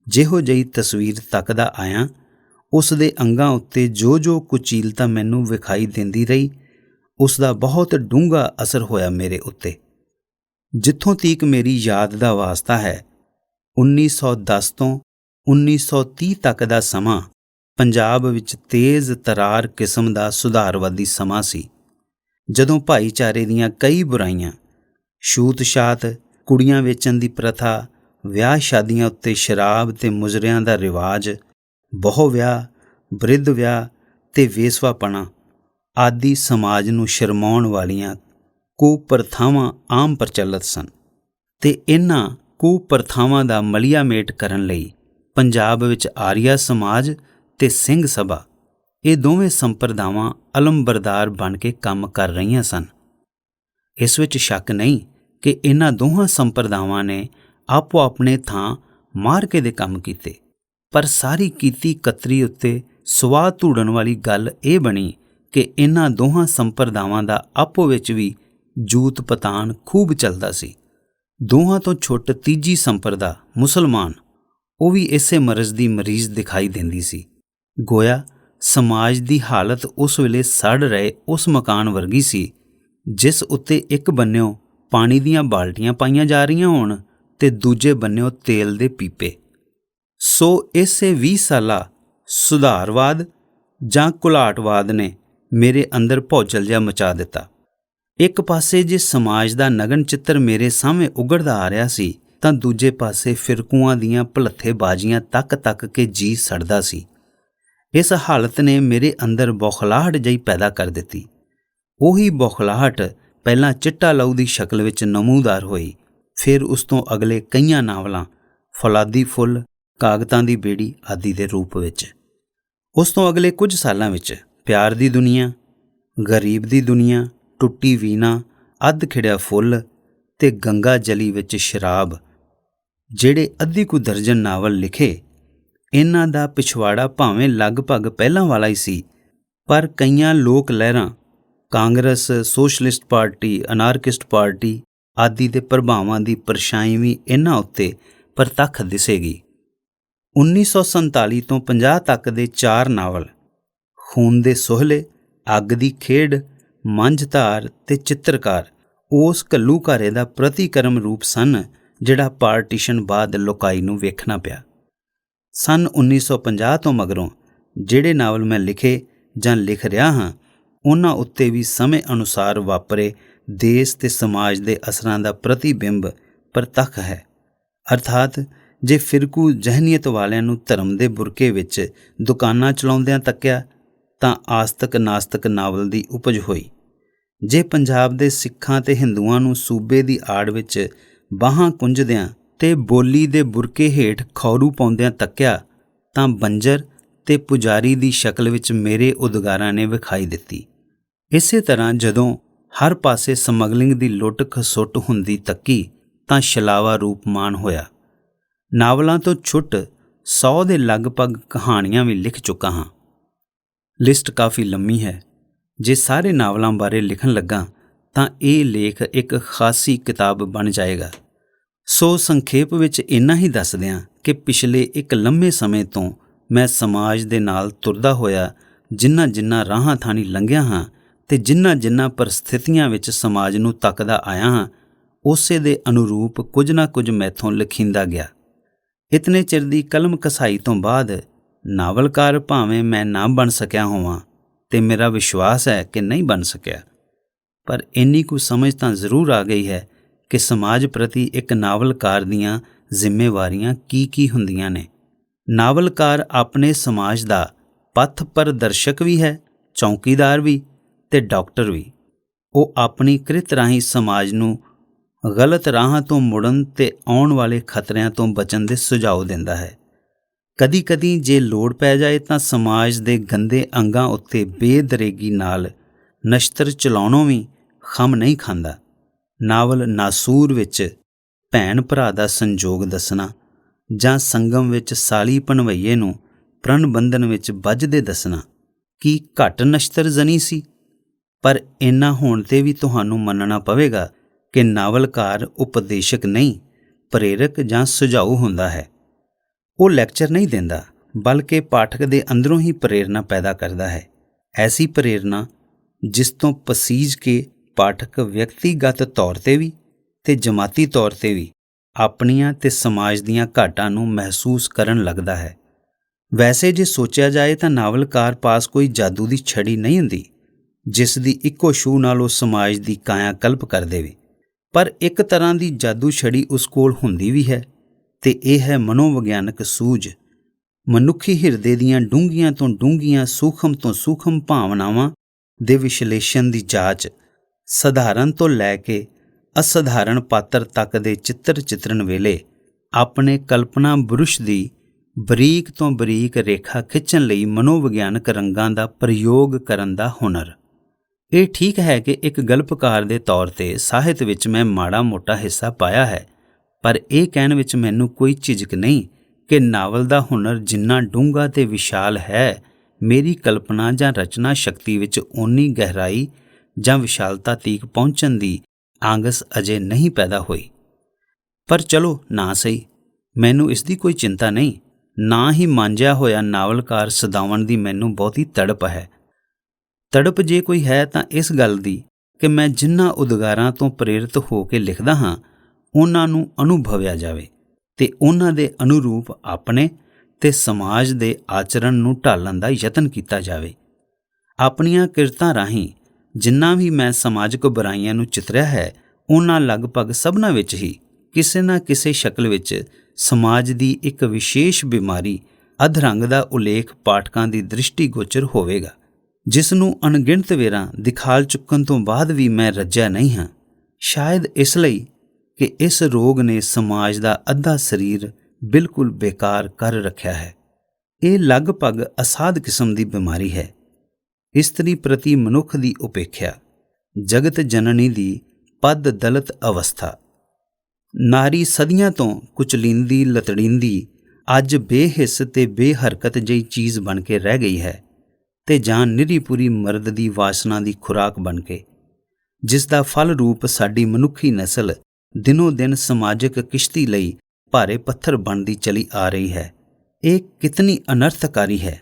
ਜਿਹੋ ਜਿਹੀ ਤਸਵੀਰ ਤੱਕਦਾ ਆਇਆ, ਉਸ ਦੇ ਅੰਗਾਂ ਉੱਤੇ ਜੋ ਕੁਚੀਲਤਾ ਮੈਨੂੰ ਵਿਖਾਈ ਦਿੰਦੀ ਰਹੀ, ਉਸ ਦਾ ਬਹੁਤ ਡੂੰਘਾ ਅਸਰ ਹੋਇਆ ਮੇਰੇ ਉੱਤੇ। ਜਿੱਥੋਂ ਤੀਕ ਮੇਰੀ ਯਾਦ ਦਾ ਵਾਸਤਾ ਹੈ, 1910 ਤੋਂ 1930 ਤੱਕ ਦਾ ਸਮਾਂ ਪੰਜਾਬ ਵਿੱਚ ਤੇਜ਼ ਤਰਾਰ ਕਿਸਮ ਦਾ ਸੁਧਾਰਵਾਦੀ ਸਮਾਂ ਸੀ, ਜਦੋਂ ਭਾਈਚਾਰੇ ਦੀਆਂ ਕਈ ਬੁਰਾਈਆਂ, ਛੂਤ-ਛਾਤ, ਕੁੜੀਆਂ ਵੇਚਣ ਦੀ ਪ੍ਰਥਾ, ਵਿਆਹ ਸ਼ਾਦੀਆਂ ਉੱਤੇ ਸ਼ਰਾਬ ਤੇ ਮੁਜਰਿਆਂ ਦਾ ਰਿਵਾਜ, ਬਹੁ ਵਿਆਹ, ਬ੍ਰਿਧ ਵਿਆਹ ਤੇ ਵੇਸਵਾਪਣਾ ਆਦਿ ਸਮਾਜ ਨੂੰ ਸ਼ਰਮਾਉਣ ਵਾਲੀਆਂ ਕੁਪ੍ਰਥਾਵਾਂ ਆਮ ਪ੍ਰਚਲਿਤ ਸਨ, ਤੇ ਇਹਨਾਂ ਕੁਪ੍ਰਥਾਵਾਂ ਦਾ ਮਲੀਆ ਮੇਟ ਕਰਨ ਲਈ ਪੰਜਾਬ ਵਿੱਚ ਆਰੀਆ ਸਮਾਜ ਤੇ ਸਿੰਘ ਸਭਾ, ਇਹ ਦੋਵੇਂ ਸੰਪਰਦਾਵਾਂ ਅਲਮਬਰਦਾਰ ਬਣ ਕੇ ਕੰਮ ਕਰ ਰਹੀਆਂ ਸਨ। ਇਸ ਵਿੱਚ ਸ਼ੱਕ ਨਹੀਂ ਕਿ ਇਹਨਾਂ ਦੋਹਾਂ ਸੰਪਰਦਾਵਾਂ ਨੇ ਆਪੋ ਆਪਣੇ ਥਾਂ ਮਾਰਕੇ ਦੇ ਕੰਮ ਕੀਤੇ, ਪਰ ਸਾਰੀ ਕੀਤੀ ਕਤਰੀ ਉੱਤੇ ਸਵਾਦ ਧੂੜਨ ਵਾਲੀ ਗੱਲ ਇਹ ਬਣੀ ਕਿ ਇਹਨਾਂ ਦੋਹਾਂ ਸੰਪਰਦਾਵਾਂ ਦਾ ਆਪੋ ਵਿੱਚ ਵੀ ਜੂਤ ਪਤਾਨ ਖੂਬ ਚੱਲਦਾ ਸੀ। ਦੋਹਾਂ ਤੋਂ ਛੁੱਟ ਤੀਜੀ ਸੰਪਰਦਾ ਮੁਸਲਮਾਨ, ਉਹ ਵੀ ਇਸੇ ਮਰਜ਼ ਦੀ ਮਰੀਜ਼ ਦਿਖਾਈ ਦਿੰਦੀ ਸੀ। ਗੋਇਆ ਸਮਾਜ ਦੀ ਹਾਲਤ ਉਸ ਵੇਲੇ ਸੜ ਰਹੇ ਉਸ ਮਕਾਨ ਵਰਗੀ ਸੀ ਜਿਸ ਉੱਤੇ ਇੱਕ ਬੰਨਿਓ ਪਾਣੀ ਦੀਆਂ ਬਾਲਟੀਆਂ ਪਾਈਆਂ ਜਾ ਰਹੀਆਂ ਹੋਣ ਤੇ ਦੂਜੇ ਬੰਨਿਓ ਤੇਲ ਦੇ ਪੀਪੇ। ਸੋ ਇਸੇ 20 ਸਾਲਾ ਸੁਧਾਰਵਾਦ ਜਾਂ ਘੁਲਾਟਵਾਦ ਨੇ ਮੇਰੇ ਅੰਦਰ ਭੌਚਲ ਜਿਹਾ ਮਚਾ ਦਿੱਤਾ। ਇੱਕ ਪਾਸੇ ਜੇ ਸਮਾਜ ਦਾ ਨਗਨ ਚਿੱਤਰ ਮੇਰੇ ਸਾਹਮਣੇ ਉਘੜਦਾ ਆ ਰਿਹਾ ਸੀ, ਤਾਂ ਦੂਜੇ ਪਾਸੇ ਫਿਰਕੂਆਂ ਦੀਆਂ ਭਲੱਥੇਬਾਜ਼ੀਆਂ ਤੱਕ ਕੇ ਜੀ ਸੜਦਾ ਸੀ। ਇਸ ਹਾਲਤ ਨੇ ਮੇਰੇ ਅੰਦਰ ਬੌਖਲਾਹਟ ਜਿਹੀ ਪੈਦਾ ਕਰ ਦਿੱਤੀ। ਉਹੀ ਬੌਖਲਾਹਟ ਪਹਿਲਾਂ ਚਿੱਟਾ ਲਹੂ ਦੀ ਸ਼ਕਲ ਵਿੱਚ ਨਮੂਦਾਰ ਹੋਈ, ਫਿਰ ਉਸ ਤੋਂ ਅਗਲੇ ਕਈਆਂ ਨਾਵਲਾਂ, ਫੌਲਾਦੀ ਫੁੱਲ, ਕਾਗਜ਼ਾਂ ਦੀ ਬੇੜੀ ਆਦਿ ਦੇ ਰੂਪ ਵਿੱਚ। ਉਸ ਤੋਂ ਅਗਲੇ ਕੁਝ ਸਾਲਾਂ ਵਿੱਚ ਪਿਆਰ ਦੀ ਦੁਨੀਆ, ਗਰੀਬ ਦੀ ਦੁਨੀਆ, ਟੁੱਟੀ ਵੀਣਾ, ਅੱਧ ਖਿੜਿਆ ਫੁੱਲ ਤੇ ਗੰਗਾ ਜਲੀ ਵਿੱਚ ਸ਼ਰਾਬ, ਜਿਹੜੇ ਅੱਧੀ ਕੁ ਦਰਜਨ ਨਾਵਲ ਲਿਖੇ, ਇਹਨਾਂ ਦਾ ਪਿਛਵਾੜਾ ਭਾਵੇਂ ਲਗਭਗ ਪਹਿਲਾਂ ਵਾਲਾ ਹੀ ਸੀ, ਪਰ ਕਈਆਂ ਲੋਕ ਲਹਿਰਾਂ, ਕਾਂਗਰਸ, ਸੋਸ਼ਲਿਸਟ ਪਾਰਟੀ, ਅਨਾਰਕਿਸਟ ਪਾਰਟੀ ਆਦਿ ਦੇ ਪ੍ਰਭਾਵਾਂ ਦੀ ਪਰਛਾਈ ਵੀ ਇਹਨਾਂ ਉੱਤੇ ਪ੍ਰਤੱਖ ਦਿਸੇਗੀ। 1947 ਤੋਂ 50 ਤੱਕ ਦੇ 4 ਨਾਵਲ, ਖੂਨ ਦੇ ਸੋਹਲੇ, ਅੱਗ ਦੀ ਖੇਡ, ਮੰਝਧਾਰ ਤੇ ਚਿੱਤਰਕਾਰ, ਉਸ ਘੱਲੂਘਾਰੇ ਦਾ ਪ੍ਰਤੀਕਰਮ ਰੂਪ ਸਨ ਜਿਹੜਾ ਪਾਰਟੀਸ਼ਨ ਬਾਅਦ ਲੋਕਾਈ ਨੂੰ ਵੇਖਣਾ ਪਿਆ। ਸੰਨ 1950 ਤੋਂ ਮਗਰੋਂ ਜਿਹੜੇ ਨਾਵਲ ਮੈਂ ਲਿਖੇ ਜਾਂ ਲਿਖ ਰਿਹਾ ਹਾਂ, ਉਹਨਾਂ ਉੱਤੇ ਵੀ ਸਮੇਂ ਅਨੁਸਾਰ ਵਾਪਰੇ ਦੇਸ਼ ਤੇ ਸਮਾਜ ਦੇ ਅਸਰਾਂ ਦਾ ਪ੍ਰਤੀਬਿੰਬ ਪ੍ਰਤੱਖ ਹੈ। ਅਰਥਾਤ ਜੇ ਫਿਰਕੂ ਜ਼ਹਿਨੀਅਤ ਵਾਲਿਆਂ ਨੂੰ ਧਰਮ ਦੇ ਬੁਰਕੇ ਵਿੱਚ ਦੁਕਾਨਾਂ ਚਲਾਉਂਦਿਆਂ ਤੱਕਿਆ, ਤਾਂ ਆਸਤਕ ਨਾਸਤਕ ਨਾਵਲ ਦੀ ਉਪਜ ਹੋਈ। ਜੇ ਪੰਜਾਬ ਦੇ ਸਿੱਖਾਂ ਤੇ ਹਿੰਦੂਆਂ ਨੂੰ ਸੂਬੇ ਦੀ ਆੜ ਵਿੱਚ ਬਾਹਾਂ ਕੁੰਝਦਿਆਂ ਤੇ ਬੋਲੀ ਦੇ ਬੁਰਕੇ ਹੇਠ ਖੌਰੂ ਪਾਉਂਦਿਆਂ ਤੱਕਿਆ, ਤਾਂ ਬੰਜਰ ਤੇ ਪੁਜਾਰੀ ਦੀ ਸ਼ਕਲ ਵਿੱਚ ਮੇਰੇ ਉਦਗਾਰਾਂ ਨੇ ਵਿਖਾਈ ਦਿੱਤੀ। ਇਸੇ ਤਰ੍ਹਾਂ ਜਦੋਂ ਹਰ ਪਾਸੇ ਸਮਗਲਿੰਗ ਦੀ ਲੁੱਟ ਖਸੁੱਟ ਹੁੰਦੀ ਤੱਕੀ, ਤਾਂ ਛਲਾਵਾ ਰੂਪਮਾਨ ਹੋਇਆ। ਨਾਵਲਾਂ ਤੋਂ ਛੁੱਟ 100 ਦੇ ਲਗਭਗ ਕਹਾਣੀਆਂ ਵੀ ਲਿਖ ਚੁੱਕਾ ਹਾਂ। ਲਿਸਟ ਕਾਫੀ ਲੰਮੀ ਹੈ। ਜੇ ਸਾਰੇ ਨਾਵਲਾਂ ਬਾਰੇ ਲਿਖਣ ਲੱਗਾ ਤਾਂ ਇਹ ਲੇਖ ਇੱਕ ਖਾਸੀ ਕਿਤਾਬ ਬਣ ਜਾਏਗਾ। ਸੋ ਸੰਖੇਪ ਵਿੱਚ ਇੰਨਾ ਹੀ ਦੱਸ ਦਿਆਂ ਕਿ ਪਿਛਲੇ ਇੱਕ ਲੰਮੇ ਸਮੇਂ ਤੋਂ ਮੈਂ ਸਮਾਜ ਦੇ ਨਾਲ ਤੁਰਦਾ ਹੋਇਆ ਜਿਨ੍ਹਾਂ ਰਾਹਾਂ ਥਾਣੀ ਲੰਘਿਆ ਹਾਂ ਤੇ ਜਿਨ੍ਹਾਂ ਪਰਿਸਥਿਤੀਆਂ ਵਿੱਚ ਸਮਾਜ ਨੂੰ ਤੱਕਦਾ ਆਇਆ ਹਾਂ, ਉਸੇ ਦੇ ਅਨੁਰੂਪ ਕੁਝ ਨਾ ਕੁਝ ਮੈਥੋਂ ਲਿਖੀਂਦਾ ਗਿਆ। ਇਤਨੇ ਚਿਰ ਦੀ ਕਲਮ ਕਸਾਈ ਤੋਂ ਬਾਅਦ ਨਾਵਲਕਾਰ ਭਾਵੇਂ ਮੈਂ ਨਾ ਬਣ ਸਕਿਆ ਹੋਵਾਂ, ਤੇ ਮੇਰਾ ਵਿਸ਼ਵਾਸ ਹੈ ਕਿ ਨਹੀਂ ਬਣ ਸਕਿਆ, ਪਰ ਇੰਨੀ ਕੁ ਸਮਝ ਤਾਂ ਜ਼ਰੂਰ ਆ ਗਈ ਹੈ ਕਿ ਸਮਾਜ ਪ੍ਰਤੀ ਇੱਕ ਨਾਵਲਕਾਰ ਦੀਆਂ ਜ਼ਿੰਮੇਵਾਰੀਆਂ ਕੀ ਹੁੰਦੀਆਂ ਨੇ। ਨਾਵਲਕਾਰ ਆਪਣੇ ਸਮਾਜ ਦਾ ਪਥ ਪ੍ਰਦਰਸ਼ਕ ਵੀ ਹੈ, ਚੌਕੀਦਾਰ ਵੀ ਤੇ ਡਾਕਟਰ ਵੀ। ਉਹ ਆਪਣੀ ਕ੍ਰਿਤ ਰਾਹੀਂ ਸਮਾਜ ਨੂੰ ਗਲਤ ਰਾਹਾਂ ਤੋਂ ਮੁੜਨ ਤੇ ਆਉਣ ਵਾਲੇ ਖਤਰਿਆਂ ਤੋਂ ਬਚਣ ਦੇ ਸੁਝਾਅ ਦਿੰਦਾ ਹੈ। ਕਦੀ ਜੇ ਲੋੜ ਪੈ ਜਾਏ ਤਾਂ ਸਮਾਜ ਦੇ ਗੰਦੇ ਅੰਗਾਂ ਉੱਤੇ ਬੇਦਰੇਗੀ ਨਾਲ ਨਸ਼ਤਰ ਚਲਾਉਣੋਂ ਵੀ ਖਮ ਨਹੀਂ ਖਾਂਦਾ। ਨਾਵਲ ਨਾਸੂਰ ਵਿੱਚ ਭੈਣ ਭਰਾ ਦਾ ਸੰਜੋਗ ਦੱਸਣਾ, ਜਾਂ ਸੰਗਮ ਵਿੱਚ ਸਾਲੀ ਭਣਵਈਏ ਨੂੰ ਪ੍ਰਣ ਬੰਧਨ ਵਿੱਚ ਬੱਝਦੇ ਦੱਸਣਾ ਕੀ ਘੱਟ ਨਸ਼ਤਰ ਜ਼ਨੀ ਸੀ? ਪਰ ਇੰਨਾ ਹੋਣ 'ਤੇ ਵੀ ਤੁਹਾਨੂੰ ਮੰਨਣਾ ਪਵੇਗਾ ਕਿ ਨਾਵਲਕਾਰ ਉਪਦੇਸ਼ਕ ਨਹੀਂ, ਪ੍ਰੇਰਕ ਜਾਂ ਸੁਝਾਊ ਹੁੰਦਾ ਹੈ। ਉਹ ਲੈਕਚਰ ਨਹੀਂ ਦਿੰਦਾ, ਬਲਕਿ ਪਾਠਕ ਦੇ ਅੰਦਰੋਂ ਹੀ ਪ੍ਰੇਰਨਾ ਪੈਦਾ ਕਰਦਾ ਹੈ। ਐਸੀ ਪ੍ਰੇਰਨਾ ਜਿਸ ਤੋਂ ਪਸੀਜ ਕੇ ਪਾਠਕ ਵਿਅਕਤੀਗਤ ਤੌਰ 'ਤੇ ਵੀ ਅਤੇ ਜਮਾਤੀ ਤੌਰ 'ਤੇ ਵੀ ਆਪਣੀਆਂ ਅਤੇ ਸਮਾਜ ਦੀਆਂ ਘਾਟਾਂ ਨੂੰ ਮਹਿਸੂਸ ਕਰਨ ਲੱਗਦਾ ਹੈ। ਵੈਸੇ ਜੇ ਸੋਚਿਆ ਜਾਏ ਤਾਂ ਨਾਵਲਕਾਰ ਪਾਸ ਕੋਈ ਜਾਦੂ ਦੀ ਛੜੀ ਨਹੀਂ ਹੁੰਦੀ ਜਿਸ ਦੀ ਇੱਕੋ ਛੂਹ ਨਾਲ ਉਹ ਸਮਾਜ ਦੀ ਕਾਇਆ ਕਲਪ ਕਰ ਦੇਵੇ। ਪਰ ਇੱਕ ਤਰ੍ਹਾਂ ਦੀ ਜਾਦੂ ਛੜੀ ਉਸ ਕੋਲ ਹੁੰਦੀ ਵੀ ਹੈ ਅਤੇ ਇਹ ਹੈ ਮਨੋਵਿਗਿਆਨਕ ਸੂਝ। ਮਨੁੱਖੀ ਹਿਰਦੇ ਦੀਆਂ ਡੂੰਘੀਆਂ ਤੋਂ ਡੂੰਘੀਆਂ, ਸੂਖਮ ਤੋਂ ਸੂਖਮ ਭਾਵਨਾਵਾਂ ਦੇ ਵਿਸ਼ਲੇਸ਼ਣ ਦੀ ਜਾਂਚ, ਸਧਾਰਨ ਤੋਂ ਲੈ ਕੇ ਅਸਧਾਰਨ ਪਾਤਰ ਤੱਕ ਦੇ ਚਿੱਤਰ ਚਿਤਰਨ ਵੇਲੇ ਆਪਣੇ ਕਲਪਨਾ ਬੁਰਸ਼ ਦੀ ਬਰੀਕ ਤੋਂ ਬਰੀਕ ਰੇਖਾ ਖਿੱਚਣ ਲਈ ਮਨੋਵਿਗਿਆਨਕ ਰੰਗਾਂ ਦਾ ਪ੍ਰਯੋਗ ਕਰਨ ਦਾ ਹੁਨਰ। ਇਹ ਠੀਕ ਹੈ ਕਿ ਇੱਕ ਗਲਪਕਾਰ ਦੇ ਤੌਰ 'ਤੇ ਸਾਹਿਤ ਵਿੱਚ ਮੈਂ ਮਾੜਾ ਮੋਟਾ ਹਿੱਸਾ ਪਾਇਆ ਹੈ, ਪਰ ਇਹ ਕਹਿਣ ਵਿੱਚ ਮੈਨੂੰ ਕੋਈ ਝਿਜਕ ਨਹੀਂ ਕਿ ਨਾਵਲ ਦਾ ਹੁਨਰ ਜਿੰਨਾ ਡੂੰਘਾ ਅਤੇ ਵਿਸ਼ਾਲ ਹੈ, ਮੇਰੀ ਕਲਪਨਾ ਜਾਂ ਰਚਨਾ ਸ਼ਕਤੀ ਵਿੱਚ ਓਨੀ ਗਹਿਰਾਈ ਜਾਂ ਵਿਸ਼ਾਲਤਾ ਤੀਕ ਪਹੁੰਚਣ ਦੀ ਆਂਗਸ ਅਜੇ ਨਹੀਂ ਪੈਦਾ ਹੋਈ। ਪਰ ਚਲੋ ਨਾ ਸਹੀ, ਮੈਨੂੰ ਇਸ ਦੀ ਕੋਈ ਚਿੰਤਾ ਨਹੀਂ, ਨਾ ਹੀ ਮਾਂਜਿਆ ਹੋਇਆ ਨਾਵਲਕਾਰ ਸਦਾਵਣ ਦੀ ਮੈਨੂੰ ਬਹੁਤੀ ਤੜਪ ਹੈ। ਤੜਪ ਜੇ ਕੋਈ ਹੈ ਤਾਂ ਇਸ ਗੱਲ ਦੀ ਕਿ ਮੈਂ ਜਿਨ੍ਹਾਂ ਉਦਗਾਰਾਂ ਤੋਂ ਪ੍ਰੇਰਿਤ ਹੋ ਕੇ ਲਿਖਦਾ ਹਾਂ ਉਹਨਾਂ ਨੂੰ ਅਨੁਭਵਿਆ ਜਾਵੇ ਅਤੇ ਉਹਨਾਂ ਦੇ ਅਨੁਰੂਪ ਆਪਣੇ ਅਤੇ ਸਮਾਜ ਦੇ ਆਚਰਣ ਨੂੰ ਢਾਲਣ ਦਾ ਯਤਨ ਕੀਤਾ ਜਾਵੇ। ਆਪਣੀਆਂ ਕਿਰਤਾਂ ਰਾਹੀਂ ਜਿੰਨਾ ਵੀ ਮੈਂ ਸਮਾਜਿਕ ਬੁਰਾਈਆਂ ਨੂੰ ਚਿਤਰਿਆ ਹੈ, ਉਹਨਾਂ ਲਗਭਗ ਸਭਨਾਂ ਵਿੱਚ ਹੀ ਕਿਸੇ ਨਾ ਕਿਸੇ ਸ਼ਕਲ ਵਿੱਚ ਸਮਾਜ ਦੀ ਇੱਕ ਵਿਸ਼ੇਸ਼ ਬਿਮਾਰੀ ਅਧਰੰਗ ਦਾ ਉਲੇਖ ਪਾਠਕਾਂ ਦੀ ਦ੍ਰਿਸ਼ਟੀ ਗੋਚਰ ਹੋਵੇਗਾ, ਜਿਸ ਨੂੰ ਅਣਗਿਣਤ ਵੇਰਾਂ ਦਿਖਾਲ ਚੁੱਕਣ ਤੋਂ ਬਾਅਦ ਵੀ ਮੈਂ ਰੱਜਿਆ ਨਹੀਂ ਹਾਂ। ਸ਼ਾਇਦ ਇਸ ਲਈ ਕਿ ਇਸ ਰੋਗ ਨੇ ਸਮਾਜ ਦਾ ਅੱਧਾ ਸਰੀਰ ਬਿਲਕੁਲ ਬੇਕਾਰ ਕਰ ਰੱਖਿਆ ਹੈ। ਇਹ ਲਗਭਗ ਅਸਾਧ ਕਿਸਮ ਦੀ ਬਿਮਾਰੀ ਹੈ। ਇਸਤਰੀ ਪ੍ਰਤੀ ਮਨੁੱਖ ਦੀ ਉਪੇਖਿਆ, ਜਗਤ ਜਨਨੀ ਦੀ ਪਦ ਦਲਿਤ ਅਵਸਥਾ। ਨਾਰੀ ਸਦੀਆਂ ਤੋਂ ਕੁਚਲਿੰਦੀ ਲਤੜਿੰਦੀ ਅੱਜ ਬੇਹਿੱਸ ਤੇ ਬੇਹਰਕਤ ਜਿਹੀ ਚੀਜ਼ ਬਣ ਕੇ ਰਹਿ ਗਈ ਹੈ ਅਤੇ ਜਾਂ ਨਿਰੀ ਪੂਰੀ ਮਰਦ ਦੀ ਵਾਸਨਾ ਦੀ ਖੁਰਾਕ ਬਣ ਕੇ, ਜਿਸ ਦਾ ਫਲ ਰੂਪ ਸਾਡੀ ਮਨੁੱਖੀ ਨਸਲ ਦਿਨੋਂ ਦਿਨ ਸਮਾਜਿਕ ਕਿਸ਼ਤੀ ਲਈ ਭਾਰੇ ਪੱਥਰ ਬਣਦੀ ਚਲੀ ਆ ਰਹੀ ਹੈ। ਇਹ ਕਿਤਨੀ ਅਨਰਥਕਾਰੀ ਹੈ।